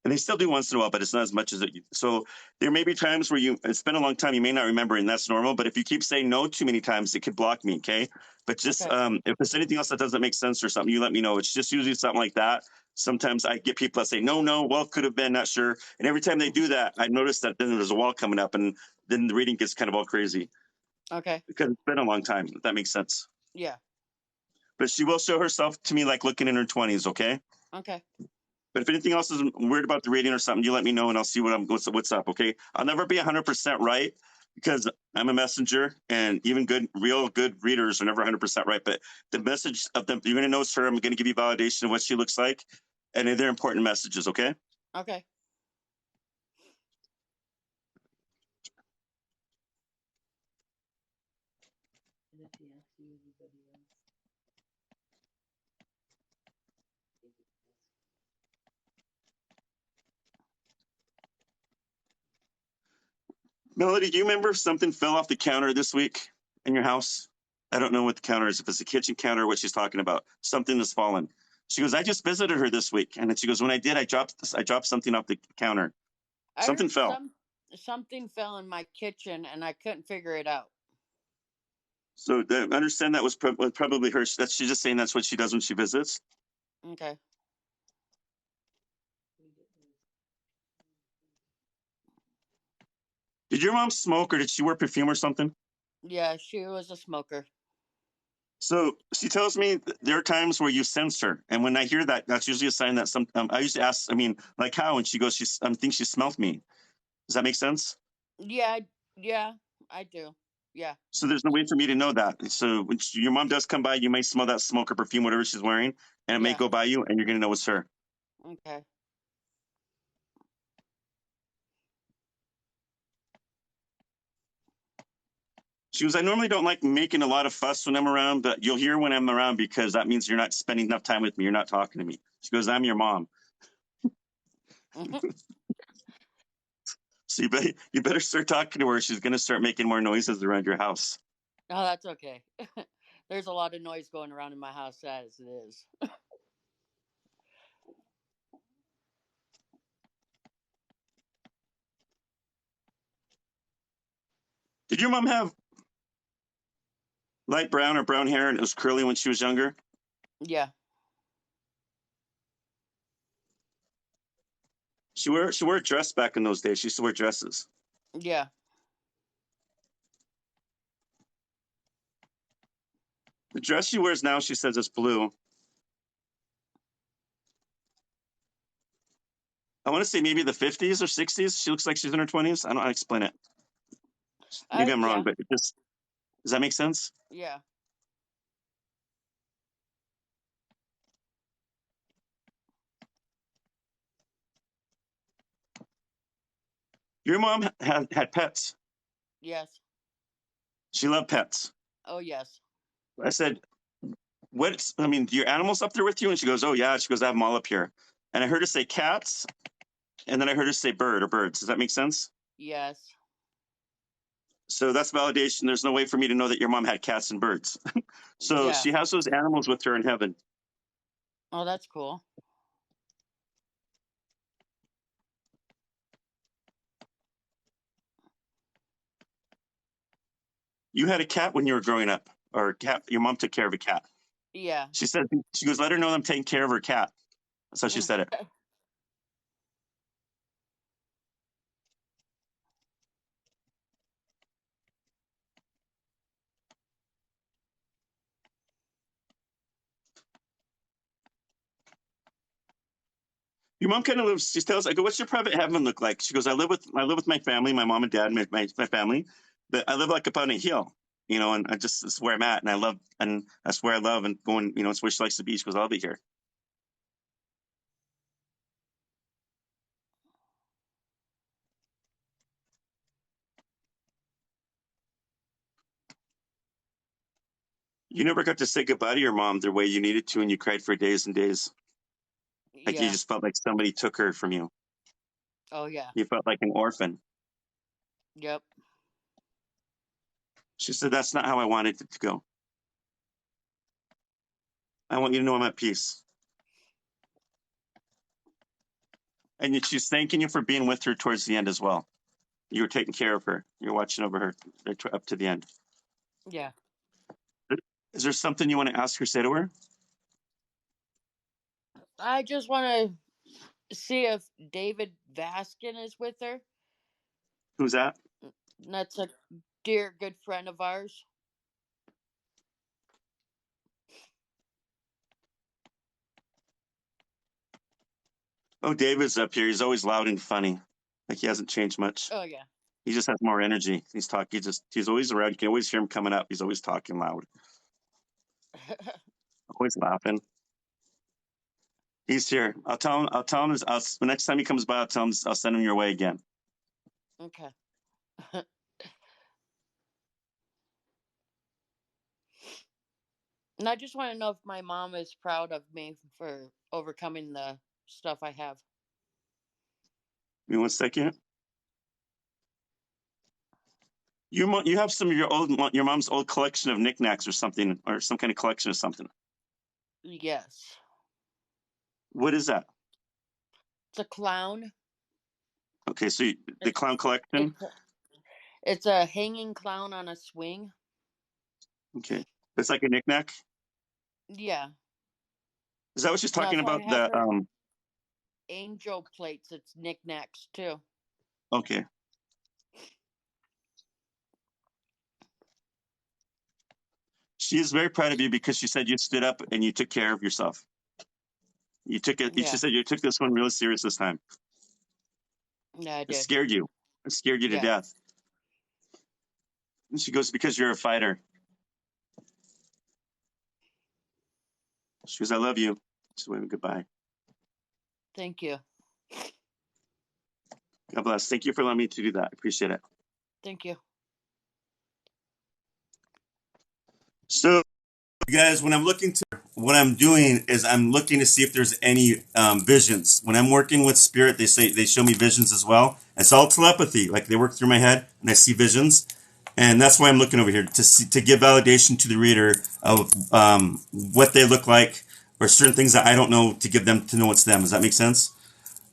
A: And they still do once in a while, but it's not as much as it. So there may be times where it's been a long time, you may not remember, and that's normal. But if you keep saying no too many times, it could block me, okay? But just
H: Okay.
A: if there's anything else that doesn't make sense or something, you let me know. It's just usually something like that. Sometimes I get people that say, no, well, could have been, not sure. And every time they do that, I notice that then there's a wall coming up, and then the reading gets kind of all crazy.
H: Okay.
A: Because it's been a long time, if that makes sense.
H: Yeah.
A: But she will show herself to me like looking in her 20s, okay?
H: Okay.
A: But if anything else is weird about the reading or something, you let me know and I'll see what's up, okay? I'll never be 100% right, because I'm a messenger, and even real good readers are never 100% right. But the message of them, you're going to notice her. I'm going to give you validation of what she looks like, and they're important messages. Okay.
H: Okay.
A: Melody, do you remember if something fell off the counter this week in your house? I don't know what the counter is, if it's a kitchen counter or what she's talking about. Something has fallen. She goes, I just visited her this week. And then she goes, when I did, I dropped something off the counter.
H: I
A: Something
H: heard
A: fell.
H: something fell in my kitchen and I couldn't figure it out.
A: So I understand that was probably her. She's just saying that's what she does when she visits.
H: Okay.
A: Did your mom smoke or did she wear perfume or something?
H: Yeah, she was a smoker.
A: So she tells me there are times where you sense her, and when I hear that, that's usually a sign that some. I usually ask, I mean, like how, and she goes, "She's, I think she smelled me." Does that make sense?
H: Yeah, I do. Yeah.
A: So there's no way for me to know that. So when your mom does come by, you may smell that smoke or perfume, whatever she's wearing, and it may
H: Yeah.
A: go by you, and you're gonna know it's her.
H: Okay.
A: She goes, I normally don't like making a lot of fuss when I'm around, but you'll hear when I'm around because that means you're not spending enough time with me. You're not talking to me. She goes, I'm your mom. So you better start talking to her. She's going to start making more noises around your house.
H: Oh, that's okay. There's a lot of noise going around in my house as it is.
A: Did your mom have light brown or brown hair and it was curly when she was younger?
H: Yeah.
A: She wore a dress back in those days. She used to wear dresses.
H: Yeah.
A: The dress she wears now, she says, is blue. I want to say maybe the 50s or 60s. She looks like she's in her 20s. I don't know how to explain it. Maybe I'm wrong,
H: Yeah.
A: but does that make sense?
H: Yeah.
A: Your mom had pets.
H: Yes.
A: She loved pets.
H: Oh, yes.
A: I said, I mean, do your animals up there with you? And she goes, oh, yeah. She goes, I have them all up here. And I heard her say cats. And then I heard her say bird or birds. Does that make sense?
H: Yes.
A: So that's validation. There's no way for me to know that your mom had cats and birds. So
H: Yeah.
A: she has those animals with her in heaven.
H: Oh, that's cool.
A: You had a cat when you were growing up, or a cat. Your mom took care of a cat.
H: Yeah.
A: She said, she goes, let her know I'm taking care of her cat. That's how she said it. Your mom kind of lives. She tells, I go, what's your private heaven look like? She goes, I live with my family, my mom and dad, my family. But I live like up on a hill, and that's where I'm at, and that's where I love and going. It's where she likes to be. She goes, I'll be here. You never got to say goodbye to your mom the way you needed to, and you cried for days and days. Like you
H: Yeah.
A: just felt like somebody took her from you.
H: Oh, yeah.
A: You felt like an orphan.
H: Yep.
A: She said, that's not how I wanted it to go. I want you to know I'm at peace. And she's thanking you for being with her towards the end as well. You were taking care of her. You're watching over her up to the end.
H: Yeah.
A: Is there something you want to ask her, say to her?
H: I just want to see if David Vaskin is with her.
A: Who's that?
H: That's a dear good friend of ours.
A: Oh, David's up here. He's always loud and funny. Like he hasn't changed much.
H: Oh, yeah.
A: He just has more energy. He's talking. He's always around. You can always hear him coming up. He's always talking loud, always laughing. He's here. I'll tell him. The next time he comes by, I'll tell him. I'll send him your way again.
H: Okay. And I just want to know if my mom is proud of me for overcoming the stuff I have.
A: Give me 1 second. You have some of your mom's old collection of knickknacks or something, or some kind of collection of something.
H: Yes.
A: What is that?
H: It's a clown.
A: Okay, so the clown collection.
H: It's a hanging clown on a swing.
A: Okay, it's like a knickknack.
H: Yeah.
A: Is that what she's talking
H: No, so I
A: about?
H: have
A: The
H: her angel plates. It's knickknacks too.
A: Okay. She is very proud of you because she said you stood up and you took care of yourself. You took it.
H: Yeah.
A: She said you took this one really serious this time.
H: Yeah, I
A: It
H: did.
A: scared you. It scared you to
H: Yeah.
A: death. And she goes, because you're a fighter. She goes, I love you. She's waving goodbye.
H: Thank you.
A: God bless. Thank you for allowing me to do that. I appreciate it.
H: Thank you.
A: So, you guys, when I'm looking to, what I'm doing is I'm looking to see if there's any visions. When I'm working with spirit, they show me visions as well. It's all telepathy. Like they work through my head and I see visions. And that's why I'm looking over here to give validation to the reader of what they look like or certain things that I don't know to give them to know it's them. Does that make sense?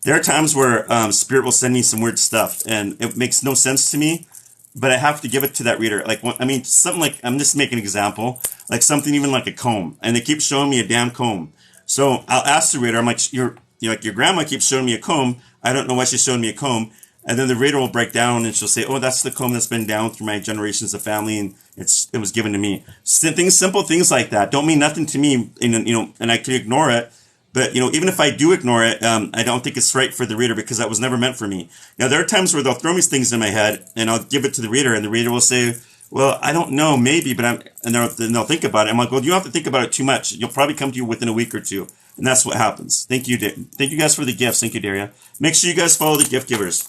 A: There are times where spirit will send me some weird stuff and it makes no sense to me, but I have to give it to that reader. Like, I mean, something like, I'm just making an example, like something even like a comb, and they keep showing me a damn comb. So I'll ask the reader, I'm like, you're like, your grandma keeps showing me a comb. I don't know why she's showing me a comb. And then the reader will break down and she'll say, oh, that's the comb that's been down through my generations of family and it was given to me. Simple things like that don't mean nothing to me, and I can ignore it. But, even if I do ignore it, I don't think it's right for the reader because that was never meant for me. Now, there are times where they'll throw me things in my head and I'll give it to the reader and the reader will say, well, I don't know, maybe, but and they'll think about it. I'm like, well, you don't have to think about it too much. You'll probably come to you within a week or two. And that's what happens. Thank you. Thank you guys for the gifts. Thank you, Daria. Make sure you guys follow the gift givers.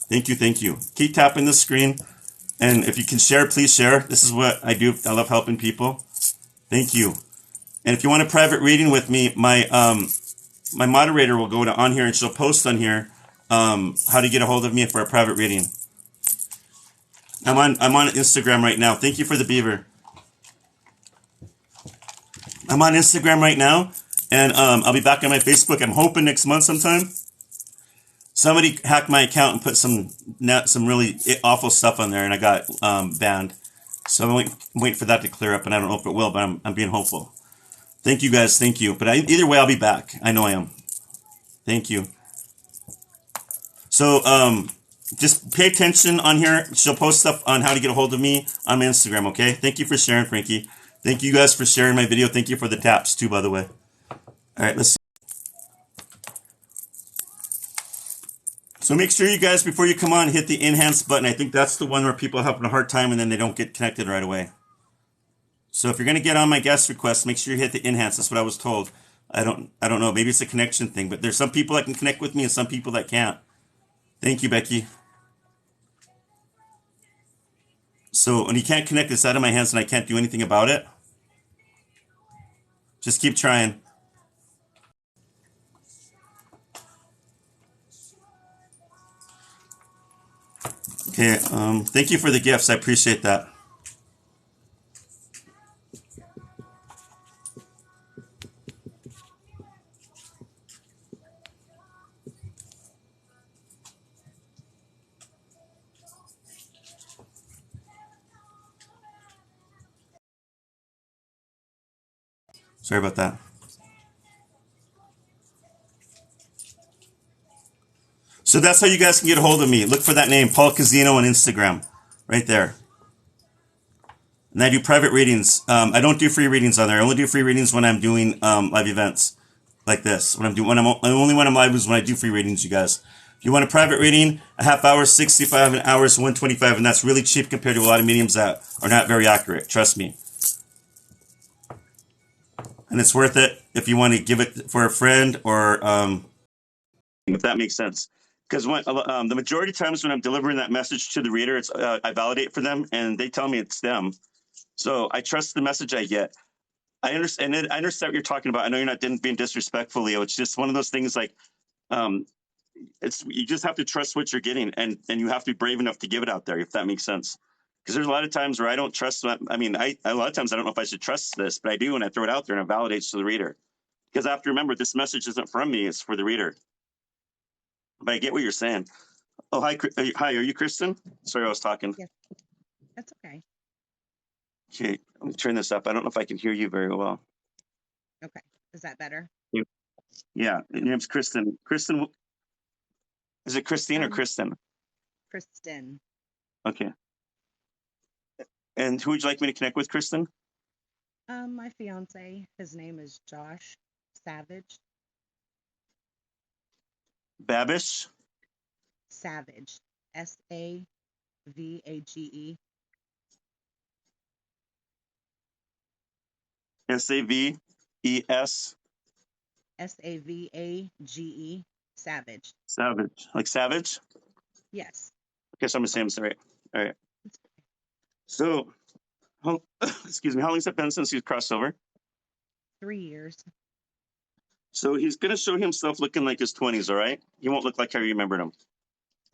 A: Thank you. Thank you. Keep tapping the screen. And if you can share, please share. This is what I do. I love helping people. Thank you. And if you want a private reading with me, my moderator will go on here and she'll post on here how to get a hold of me for a private reading. I'm on Instagram right now. Thank you for the beaver. I'm on Instagram right now, and I'll be back on my Facebook. I'm hoping next month sometime. Somebody hacked my account and put some really awful stuff on there, and I got banned. So I'm waiting for that to clear up, and I don't know if it will, but I'm being hopeful. Thank you guys. Thank you. But either way, I'll be back. I know I am. Thank you. So just pay attention on here. She'll post stuff on how to get a hold of me on my Instagram, okay? Thank you for sharing, Frankie. Thank you guys for sharing my video. Thank you for the taps, too, by the way. All right, let's see. So make sure you guys, before you come on, hit the enhance button. I think that's the one where people are having a hard time and then they don't get connected right away. So if you're going to get on my guest request, make sure you hit the enhance. That's what I was told. I don't know. Maybe it's a connection thing, but there's some people that can connect with me and some people that can't. Thank you, Becky. So when you can't connect, it's out of my hands and I can't do anything about it. Just keep trying. Okay, thank you for the gifts. I appreciate that. Sorry about that. So that's how you guys can get a hold of me. Look for that name, Paul Casino on Instagram, right there. And I do private readings. I don't do free readings on there. I only do free readings when I'm doing live events like this. Only when I'm live is when I do free readings, you guys. If you want a private reading, a half hour is 65, an hour is 125, and that's really cheap compared to a lot of mediums that are not very accurate. Trust me. And it's worth it if you want to give it for a friend or if that makes sense. Because when the majority of times when I'm delivering that message to the reader, it's I validate for them and they tell me it's them. So I trust the message I get. I understand what you're talking about. I know you're not being disrespectful, Leo. It's just one of those things like it's you just have to trust what you're getting and you have to be brave enough to give it out there, if that makes sense. Because there's a lot of times where I don't trust. I mean, a lot of times I don't know if I should trust this, but I do when I throw it out there and it validates to the reader. Because I have to remember this message isn't from me; it's for the reader. But I get what you're saying. Oh, hi, hi. Are you Kristen? Sorry, I was talking.
I: Yes, that's okay.
A: Okay, let me turn this up. I don't know if I can hear you very well.
I: Okay, is that better?
A: Yeah, your name's Kristen. Kristen, is it Christine or Kristen?
I: Kristen.
A: Okay. And who would you like me to connect with, Kristen?
I: My fiance, his name is Josh Savage.
A: Babish?
I: Savage. Savage.
A: SAVES?
I: Savage. Savage.
A: Savage. Like Savage?
I: Yes.
A: Okay, so I'm saying sorry. All right. So, excuse me, how long has it been since he's crossed over?
I: 3 years.
A: So he's going to show himself looking like his 20s, all right? He won't look like how you remembered him.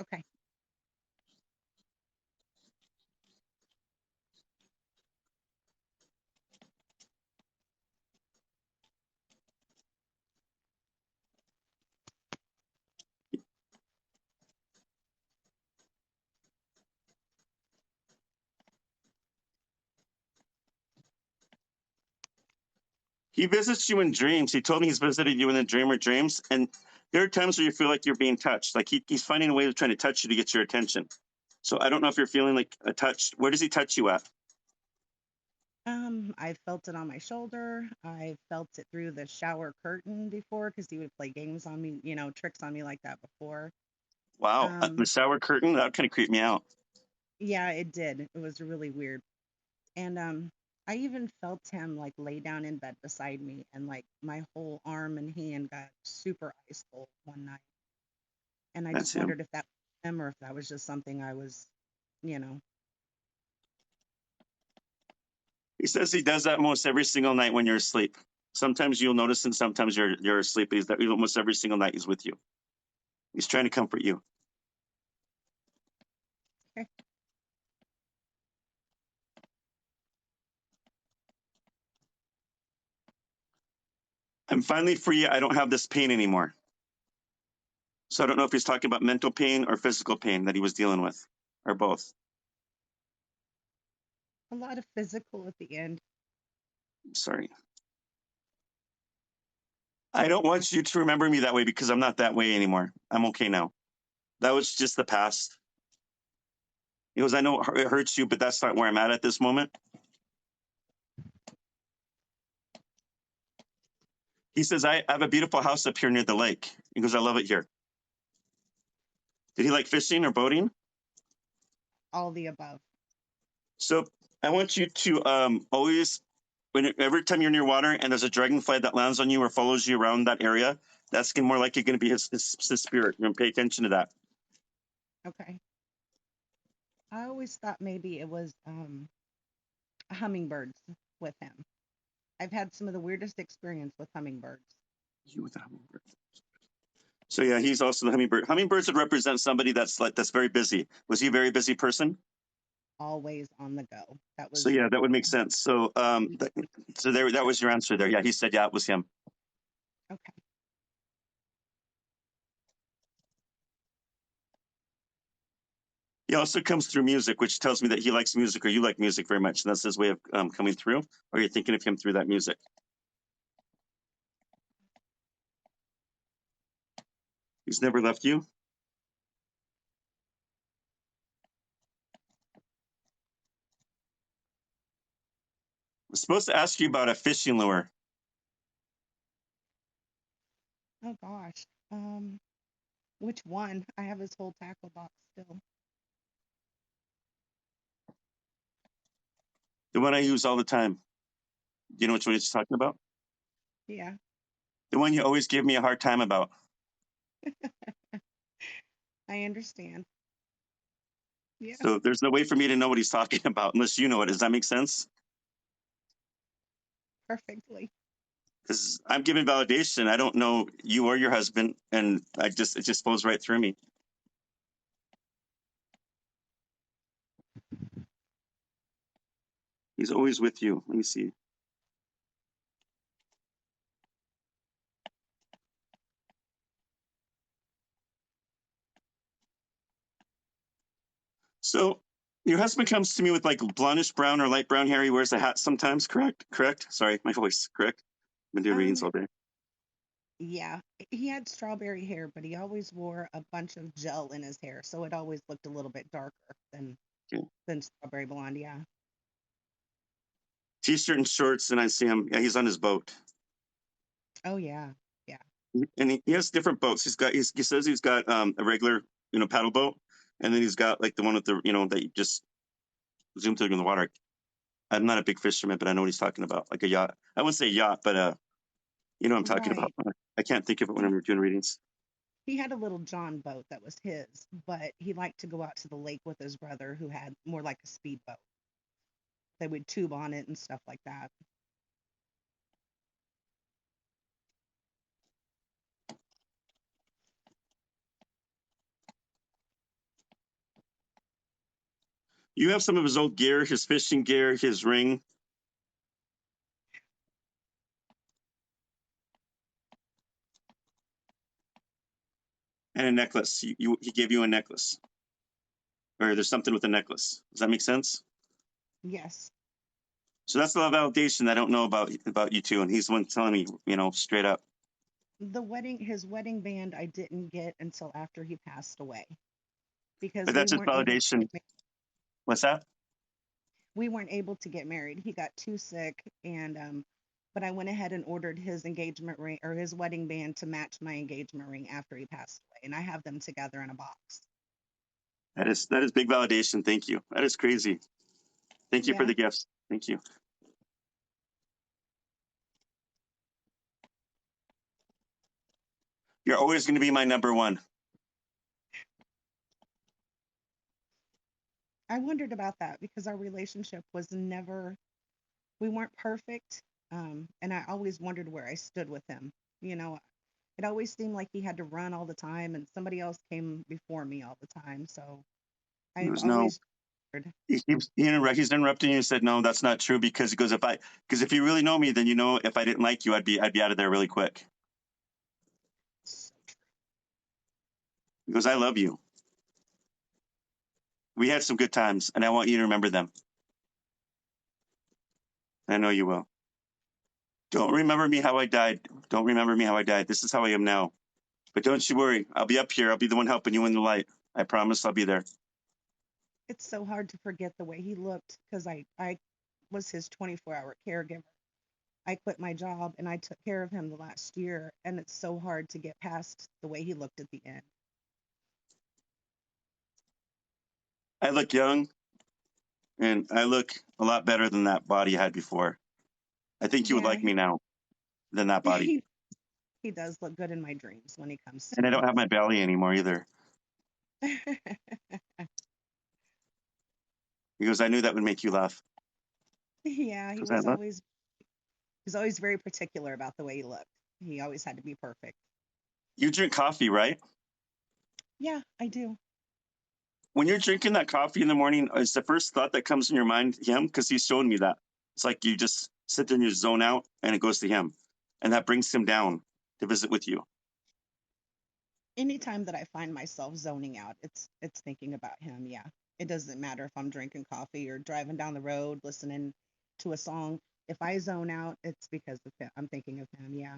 I: Okay.
A: He visits you in dreams. He told me he's visited you in the dream or dreams. And there are times where you feel like you're being touched. Like he's finding a way of trying to touch you to get your attention. So I don't know if you're feeling like a touch. Where does he touch you at?
I: I felt it on my shoulder. I felt it through the shower curtain before because he would play games on me, tricks on me like that before.
A: Wow, the shower curtain, that kind of creeped me out.
I: Yeah, it did. It was really weird. And I even felt him like lay down in bed beside me and like my whole arm and hand got super ice cold one night. And I
A: That's
I: just
A: him.
I: wondered if that was him or if that was just something I was,
A: He says he does that almost every single night when you're asleep. Sometimes you'll notice and sometimes you're asleep. But he's that almost every single night he's with you. He's trying to comfort you.
I: Okay.
A: I'm finally free. I don't have this pain anymore. So I don't know if he's talking about mental pain or physical pain that he was dealing with, or both.
I: A lot of physical at the end.
A: Sorry. I don't want you to remember me that way because I'm not that way anymore. I'm okay now. That was just the past. He goes, I know it hurts you, but that's not where I'm at this moment. He says, I have a beautiful house up here near the lake. He goes, I love it here. Did he like fishing or boating?
I: All the above.
A: So I want you to always, every time you're near water and there's a dragonfly that lands on you or follows you around that area, that's more likely going to be his spirit. You're going to pay attention to that.
I: Okay. I always thought maybe it was hummingbirds with him. I've had some of the weirdest experience with hummingbirds.
A: You with the hummingbird. So yeah, he's also the hummingbird. Hummingbirds would represent somebody that's very busy. Was he a very busy person?
I: Always on the go. That was.
A: So yeah, that would make sense. So that was your answer there. Yeah, he said yeah, it was him.
I: Okay.
A: He also comes through music, which tells me that he likes music or you like music very much. And that's his way of coming through. Or you're thinking of him through that music. He's never left you? I'm supposed to ask you about a fishing lure.
I: Oh gosh. Which one? I have his whole tackle box still.
A: The one I use all the time. You know which one he's talking about?
I: Yeah,
A: The one you always give me a hard time about.
I: I understand. Yeah,
A: So there's no way for me to know what he's talking about unless you know it. Does that make sense?
I: perfectly.
A: Because I'm giving validation. I don't know you or your husband, and it just flows right through me. He's always with you. Let me see. So your husband comes to me with like blondish brown or light brown hair. He wears a hat sometimes. Correct? Correct? Sorry, my voice. Correct? Been doing readings all day.
I: Yeah, he had strawberry hair, but he always wore a bunch of gel in his hair, so it always looked a little bit darker
A: Okay.
I: than strawberry blonde. Yeah.
A: T-shirt and shorts, and I see him. Yeah, he's on his boat,
I: Oh yeah. Yeah.
A: and he has different boats. He says he's got a regular paddle boat, and then he's got like the one with the that you just zoom through in the water. I'm not a big fisherman, but I know what he's talking about, like a yacht. I wouldn't say yacht, but you know what I'm talking about.
I: Right.
A: I can't think of it when I'm doing readings.
I: He had a little John boat that was his, but he liked to go out to the lake with his brother, who had more like a speedboat. They would tube on it and stuff like that.
A: You have some of his old gear, his fishing gear, his ring, and a necklace. He gave you a necklace, or there's something with a necklace. Does that make sense?
I: Yes.
A: So that's the validation I don't know about you two, and he's the one telling me, straight up.
I: His wedding band, I didn't get until after he passed away because
A: But that's just validation. What's that?
I: we weren't able to get married. He got too sick, and but I went ahead and ordered his engagement ring or his wedding band to match my engagement ring after he passed away, and I have them together in a box.
A: That is big validation. Thank you. That is crazy. Thank you for
I: Yeah.
A: the gifts. Thank you. You're always going to be my number one.
I: I wondered about that because our relationship was never, we weren't perfect. And I always wondered where I stood with him. You know, it always seemed like he had to run all the time and somebody else came before me all the time. So I've
A: There's no.
I: always wondered.
A: He's interrupting you and said, no, that's not true because he goes, because if you really know me, then if I didn't like you, I'd be out of there really quick.
I: So true.
A: He goes, I love you. We had some good times, and I want you to remember them. I know you will. Don't remember me how I died. Don't remember me how I died. This is how I am now. But don't you worry. I'll be up here. I'll be the one helping you in the light. I promise I'll be there.
I: It's so hard to forget the way he looked because I was his 24-hour caregiver. I quit my job and I took care of him the last year, and it's so hard to get past the way he looked at the end.
A: I look young, and I look a lot better than that body I had before. I think you would
I: Yeah,
A: like me now than that body.
I: he does look good in my dreams when he comes to
A: And I
I: me.
A: don't have my belly anymore either. He goes, I knew that would make you laugh.
I: Yeah,
A: Because I love.
I: he's always very particular about the way he looked. He always had to be perfect.
A: You drink coffee, right?
I: Yeah, I do.
A: When you're drinking that coffee in the morning, is the first thought that comes in your mind him? Because he's showing me that. It's like you just sit there and you zone out and it goes to him. And that brings him down to visit with you.
I: Anytime that I find myself zoning out, it's thinking about him. Yeah. It doesn't matter if I'm drinking coffee or driving down the road listening to a song. If I zone out, it's because of him. I'm thinking of him. Yeah.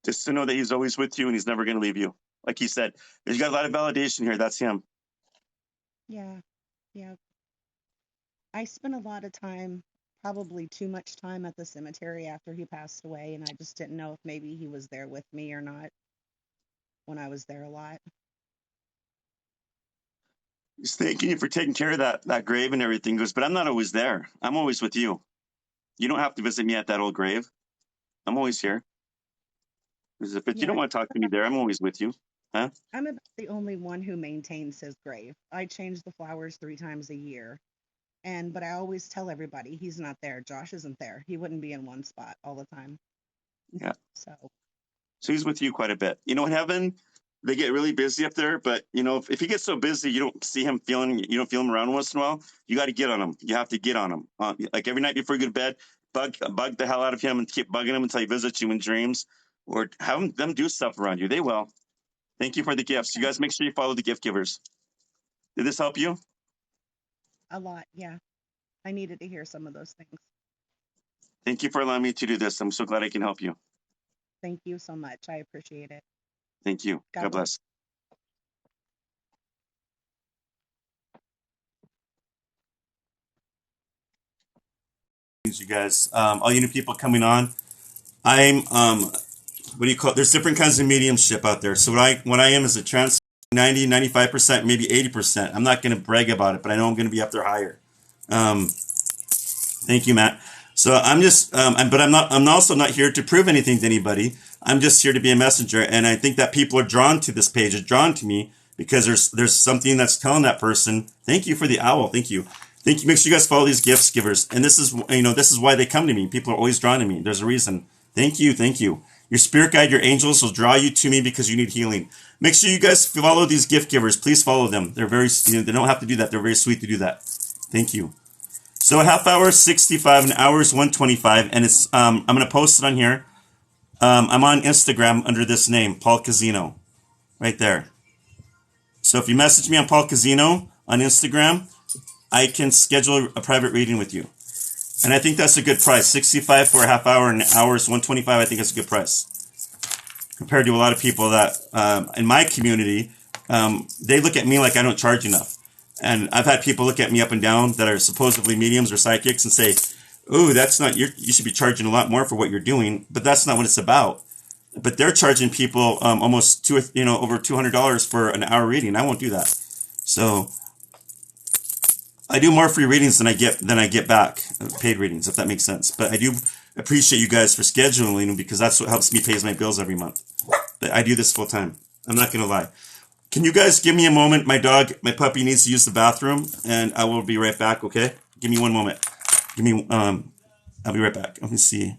A: Just to know that he's always with you and he's never going to leave you. Like he said, you got a lot of validation here. That's him.
I: Yeah. Yeah. I spent a lot of time, probably too much time at the cemetery after he passed away, and I just didn't know if maybe he was there with me or not when I was there a lot.
A: He's thanking you for taking care of that grave and everything. He goes, but I'm not always there. I'm always with you. You don't have to visit me at that old grave. I'm always here. He said, but you
I: Yeah,
A: don't want to talk to me there. I'm always with you. Huh?
I: I'm about the only one who maintains his grave. I change the flowers 3 times a year. But I always tell everybody he's not there. Josh isn't there. He wouldn't be in one spot all the time.
A: Yeah.
I: So
A: So he's with you quite a bit. In heaven, they get really busy up there, but if he gets so busy, you don't see him you don't feel him around once in a while. You got to get on him. You have to get on him. Like every night before you go to bed, bug the hell out of him and keep bugging him until he visits you in dreams, or have them do stuff around you. They will. Thank you for the gifts. You guys make sure you follow the gift givers. Did this help you?
I: a lot, yeah. I needed to hear some of those things.
A: Thank you for allowing me to do this. I'm so glad I can help you.
I: Thank you so much. I appreciate it.
A: Thank you.
I: God
A: God bless. You guys, all you new people coming on. I'm what do you call it? There's different kinds of mediumship out there. So what I am is a trans 95%, maybe 80%. I'm not going to brag about it, but I know I'm going to be up there higher. Thank you, Matt. So I'm just, but I'm also not here to prove anything to anybody. I'm just here to be a messenger. And I think that people are drawn to this page, are drawn to me because there's something that's telling that person, thank you for the owl. Thank you. Thank you. Make sure you guys follow these gifts givers. And this is why they come to me. People are always drawn to me. There's a reason. Thank you. Thank you. Your spirit guide, your angels will draw you to me because you need healing. Make sure you guys follow these gift givers. Please follow them. They're very, they don't have to do that. They're very sweet to do that. Thank you. So a half hour is 65, an hour is 125, and it's I'm gonna post it on here. I'm on Instagram under this name, Paul Casino, right there. So if you message me on Paul Casino on Instagram, I can schedule a private reading with you. And I think that's a good price. 65 for a half hour, and an hour is 125. I think that's a good price compared to a lot of people that in my community, they look at me like I don't charge enough. And I've had people look at me up and down that are supposedly mediums or psychics and say, "Ooh, that's not you should be charging a lot more for what you're doing." But that's not what it's about. But they're charging people almost over $200 for an hour reading. I won't do that. So I do more free readings than I get back, paid readings, if that makes sense. But I do appreciate you guys for scheduling them because that's what helps me pay my bills every month. But I do this full time. I'm not gonna lie. Can you guys give me a moment? My puppy needs to use the bathroom, and I will be right back, okay? Give me one moment. I'll be right back. Let me see.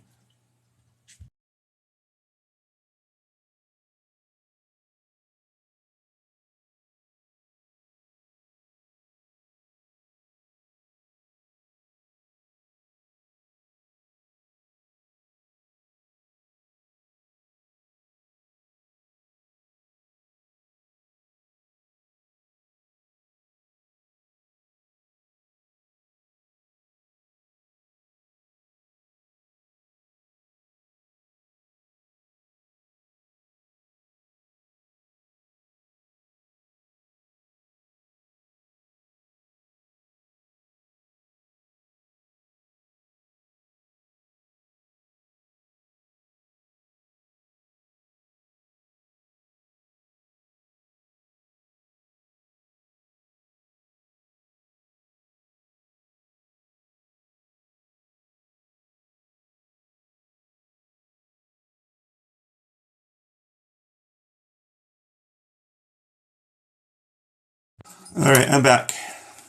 A: All right, I'm back.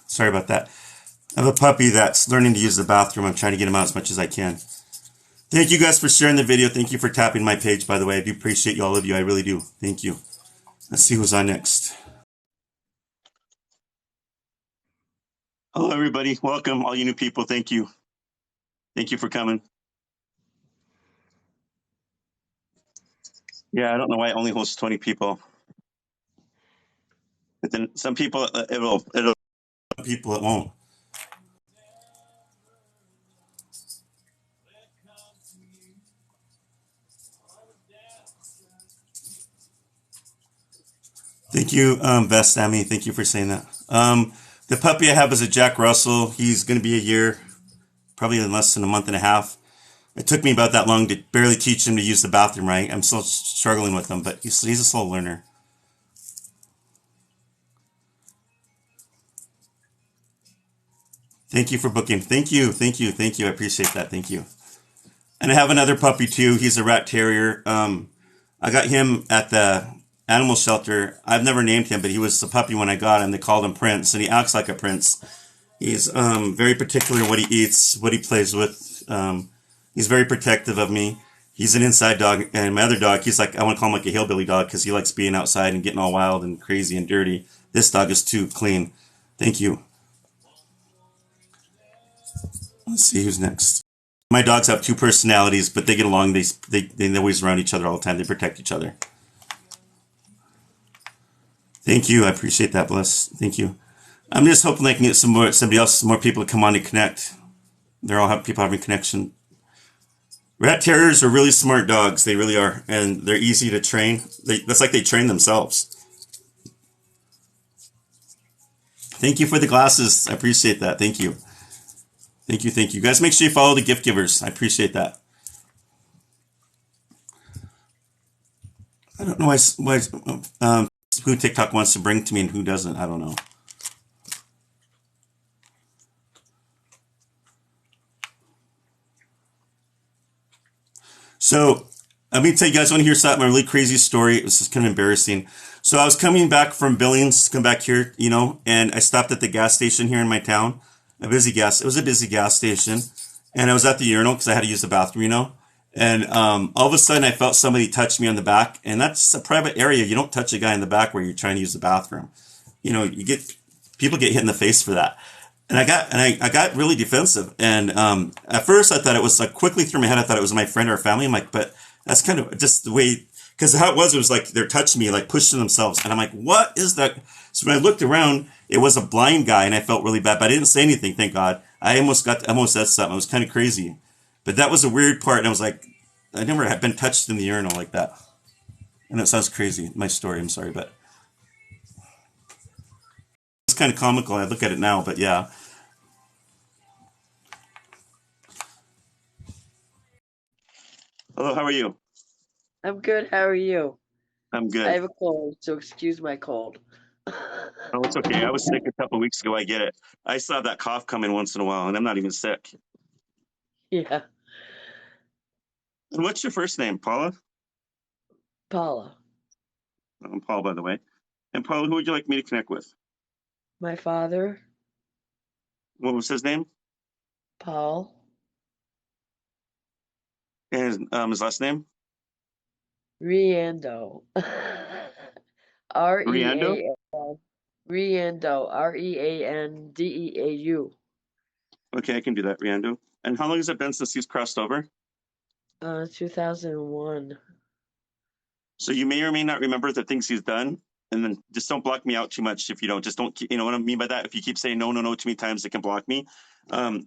A: Sorry about that. I have a puppy that's learning to use the bathroom. I'm trying to get him out as much as I can. Thank you guys for sharing the video. Thank you for tapping my page, by the way. I do appreciate all of you. I really do. Thank you. Let's see who's on next. Hello, everybody. Welcome, all you new people. Thank you. Thank you for coming. Yeah, I don't know why it only hosts 20 people. But then some people, it'll people it won't. Thank you, Best Sammy. Thank you for saying that. The puppy I have is a Jack Russell. He's going to be a year, probably in less than a month and a half. It took me about that long to barely teach him to use the bathroom right. I'm still struggling with him, but he's a slow learner. Thank you for booking. Thank you. Thank you. Thank you. I appreciate that. Thank you. And I have another puppy too. He's a rat terrier. I got him at the animal shelter. I've never named him, but he was a puppy when I got him. They called him Prince, and he acts like a prince. He's very particular what he eats, what he plays with. He's very protective of me. He's an inside dog, and my other dog, he's like, I want to call him like a hillbilly dog because he likes being outside and getting all wild and crazy and dirty. This dog is too clean. Thank you. Let's see who's next. My dogs have two personalities, but they get along. They always around each other all the time. They protect each other. Thank you. I appreciate that, Bless. Thank you. I'm just hoping I can get somebody else, some more people to come on to connect. They're all people having connection. Rat terriers are really smart dogs. They really are, and they're easy to train. That's like they train themselves. Thank you for the glasses. I appreciate that. Thank you. Thank you. Thank you. Guys, make sure you follow the gift givers. I appreciate that. I don't know why who TikTok wants to bring to me and who doesn't. I don't know. So let me tell you guys, want to hear something, a really crazy story. This is kind of embarrassing. So I was coming back from Billings, come back here, and I stopped at the gas station here in my town. It was a busy gas station. And I was at the urinal because I had to use the bathroom, And all of a sudden I felt somebody touch me on the back. And that's a private area. You don't touch a guy in the back where you're trying to use the bathroom. People get hit in the face for that. And I got really defensive. And at first I thought it was like quickly through my head, I thought it was my friend or family. I'm like, but that's kind of just the way, because how it was like they're touching me, like pushing themselves. And I'm like, what is that? So when I looked around, it was a blind guy and I felt really bad, but I didn't say anything, thank God. I almost said something. It was kind of crazy. But that was a weird part. And I was like, I never had been touched in the urinal like that. And it sounds crazy, my story, I'm sorry, but it's kind of comical. I look at it now, but yeah. Hello, how are you?
J: I'm good. How are you?
A: I'm good.
J: I have a cold, so excuse my cold.
A: Oh, it's okay. I was sick a couple of weeks ago. I get it. I still have that cough coming once in a while, and I'm not even sick.
J: Yeah,
A: And what's your first name, Paula?
J: Paula.
A: I'm Paul, by the way. And Paula, who would you like me to connect with?
J: My father,
A: What was his name?
J: Paul.
A: And his last name?
J: Riendo.
A: Riando?
J: R-E-A-N. Riendo. R-E-A-N-D-E-A-U.
A: Okay, I can do that, Riando. And how long has it been since he's crossed over?
J: 2001.
A: So you may or may not remember the things he's done. And then just don't block me out too much if you don't. Just don't, you know what I mean by that? If you keep saying no too many times, it can block me.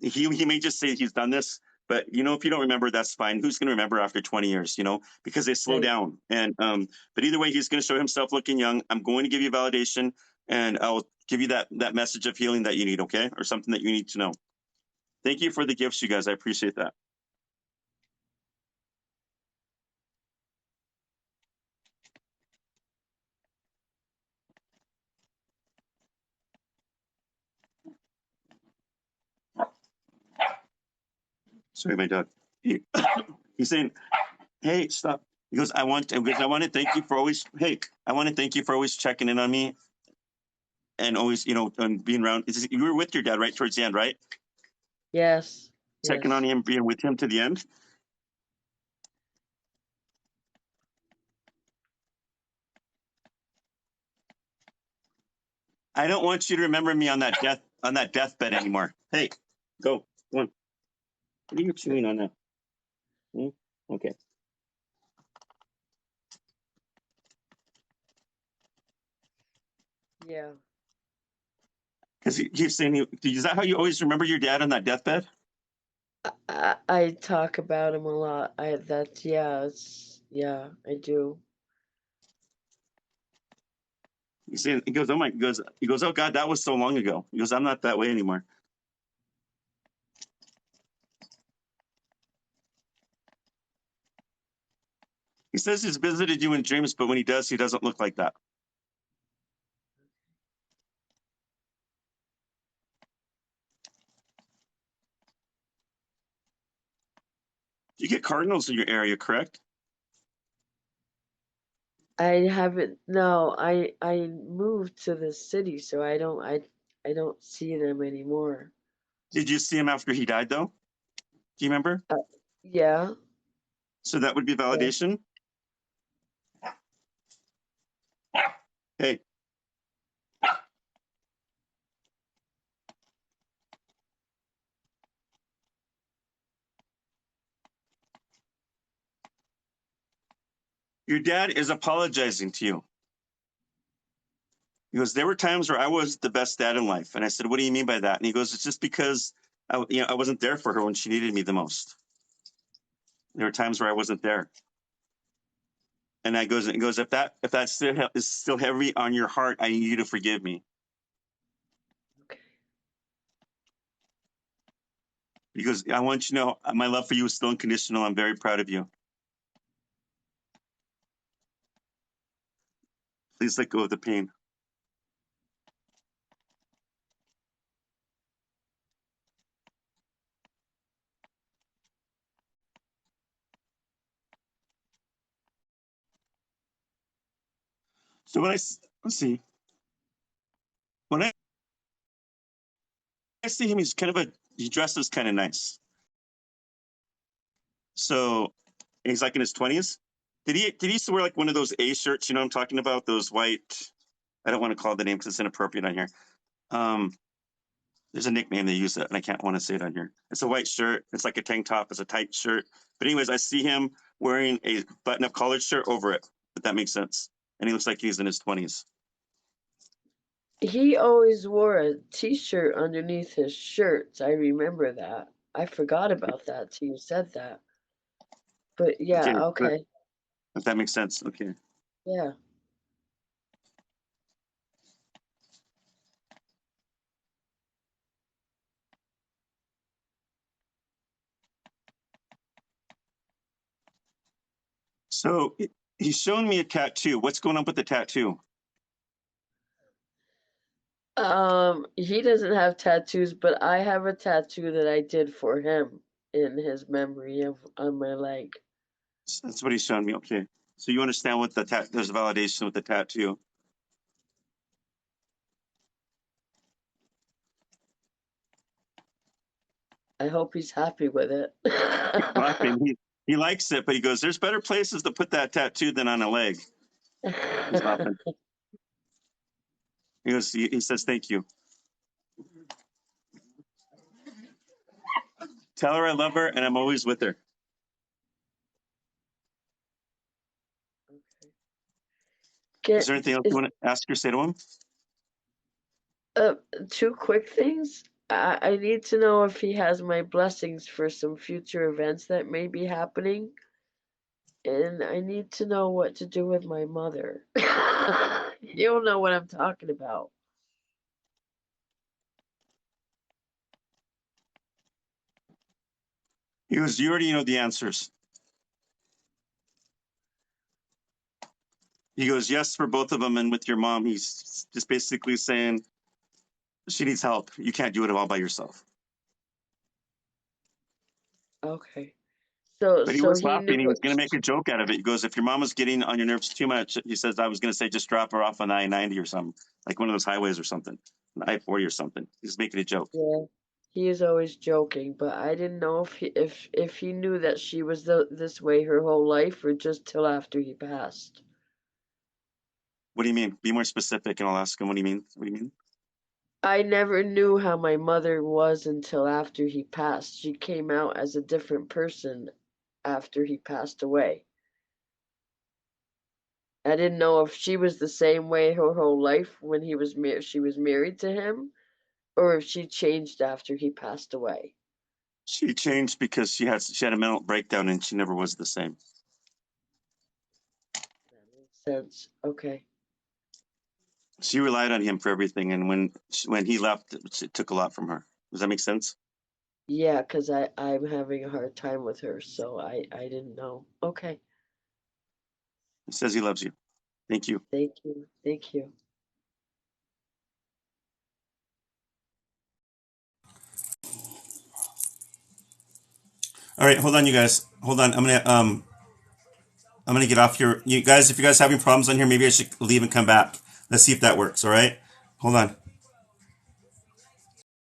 A: He may just say he's done this, but if you don't remember, that's fine. Who's going to remember after 20 years, because they slow
J: Right.
A: down. And but either way, he's going to show himself looking young. I'm going to give you validation, and I'll give you that message of healing that you need, okay? Or something that you need to know. Thank you for the gifts, you guys. I appreciate that. Sorry, my dog. He's saying, "Hey, stop." He goes, I want to thank you for always, I want to thank you for always checking in on me and always, and being around. You were with your dad, right? Towards the end, right?
J: Yes.
A: Checking on him, being with him to the end. I don't want you to remember me on that deathbed anymore. Hey, go. One. What are you chewing on now? Okay.
J: Yeah.
A: Because he keeps saying, is that how you always remember your dad on that deathbed?
J: I talk about him a lot. I do.
A: He goes, oh God, that was so long ago. He goes, I'm not that way anymore. He says he's visited you in dreams, but when he does, he doesn't look like that. You get cardinals in your area, correct?
J: I haven't. No, I moved to the city, so I don't see them anymore.
A: Did you see him after he died, though? Do you remember?
J: Yeah.
A: So that would be validation. Hey. Your dad is apologizing to you. He goes, there were times where I was the best dad in life. And I said, what do you mean by that? And he goes, it's just because I wasn't there for her when she needed me the most. There were times where I wasn't there. And it goes, if that still is still heavy on your heart, I need you to forgive me.
J: Okay.
A: He goes, I want you to know my love for you is still unconditional. I'm very proud of you. Please let go of the pain. So let's see. When I see him, he dresses kind of nice. So he's like in his 20s. Did he used to wear like one of those A shirts? You know what I'm talking about? Those white. I don't want to call it the name because it's inappropriate on here. There's a nickname they use it, and I can't want to say it on here. It's a white shirt. It's like a tank top. It's a tight shirt. But anyways, I see him wearing a button-up collared shirt over it. If that makes sense. And he looks like he's in his 20s.
J: He always wore a t-shirt underneath his shirts. I remember that. I forgot about that till you said that. But yeah, okay.
A: If that makes sense. Okay.
J: Yeah.
A: So he's showing me a tattoo. What's going on with the tattoo?
J: He doesn't have tattoos, but I have a tattoo that I did for him in his memory on my leg.
A: That's what he's showing me. Okay. So you understand what there's a validation with the tattoo.
J: I hope he's happy with it.
A: Laughing. He likes it, but he goes, there's better places to put that tattoo than on a leg. He's laughing. He says, thank you. Tell her I love her and I'm always with her. Is there anything else you want to ask or say to him?
J: Two quick things. I need to know if he has my blessings for some future events that may be happening. And I need to know what to do with my mother. You'll know what I'm talking about.
A: He goes, you already know the answers. He goes, yes, for both of them. And with your mom, he's just basically saying she needs help. You can't do it all by yourself.
J: Okay. So,
A: But he was laughing. He was going to make a joke out of it. He goes, if your mom was getting on your nerves too much, he says, I was going to say, just drop her off on the I-90 or something, like one of those highways or something, an I-40 or something. He's making a joke.
J: Yeah, he is always joking, but I didn't know if he knew that she was this way her whole life or just till after he passed.
A: What do you mean? Be more specific and I'll ask him what do you mean? What do you mean?
J: I never knew how my mother was until after he passed. She came out as a different person after he passed away. I didn't know if she was the same way her whole life when she was married to him, or if she changed after he passed away.
A: She changed because she had a mental breakdown and she never was the same.
J: That makes sense. Okay.
A: She relied on him for everything, and when he left, it took a lot from her. Does that make sense?
J: Yeah, because I'm having a hard time with her, so I didn't know. Okay.
A: He says he loves you. Thank you.
J: Thank you. Thank you.
A: All right, hold on, you guys. Hold on. I'm gonna get off here. You guys, if you guys having problems on here, maybe I should leave and come back. Let's see if that works. All right. Hold on.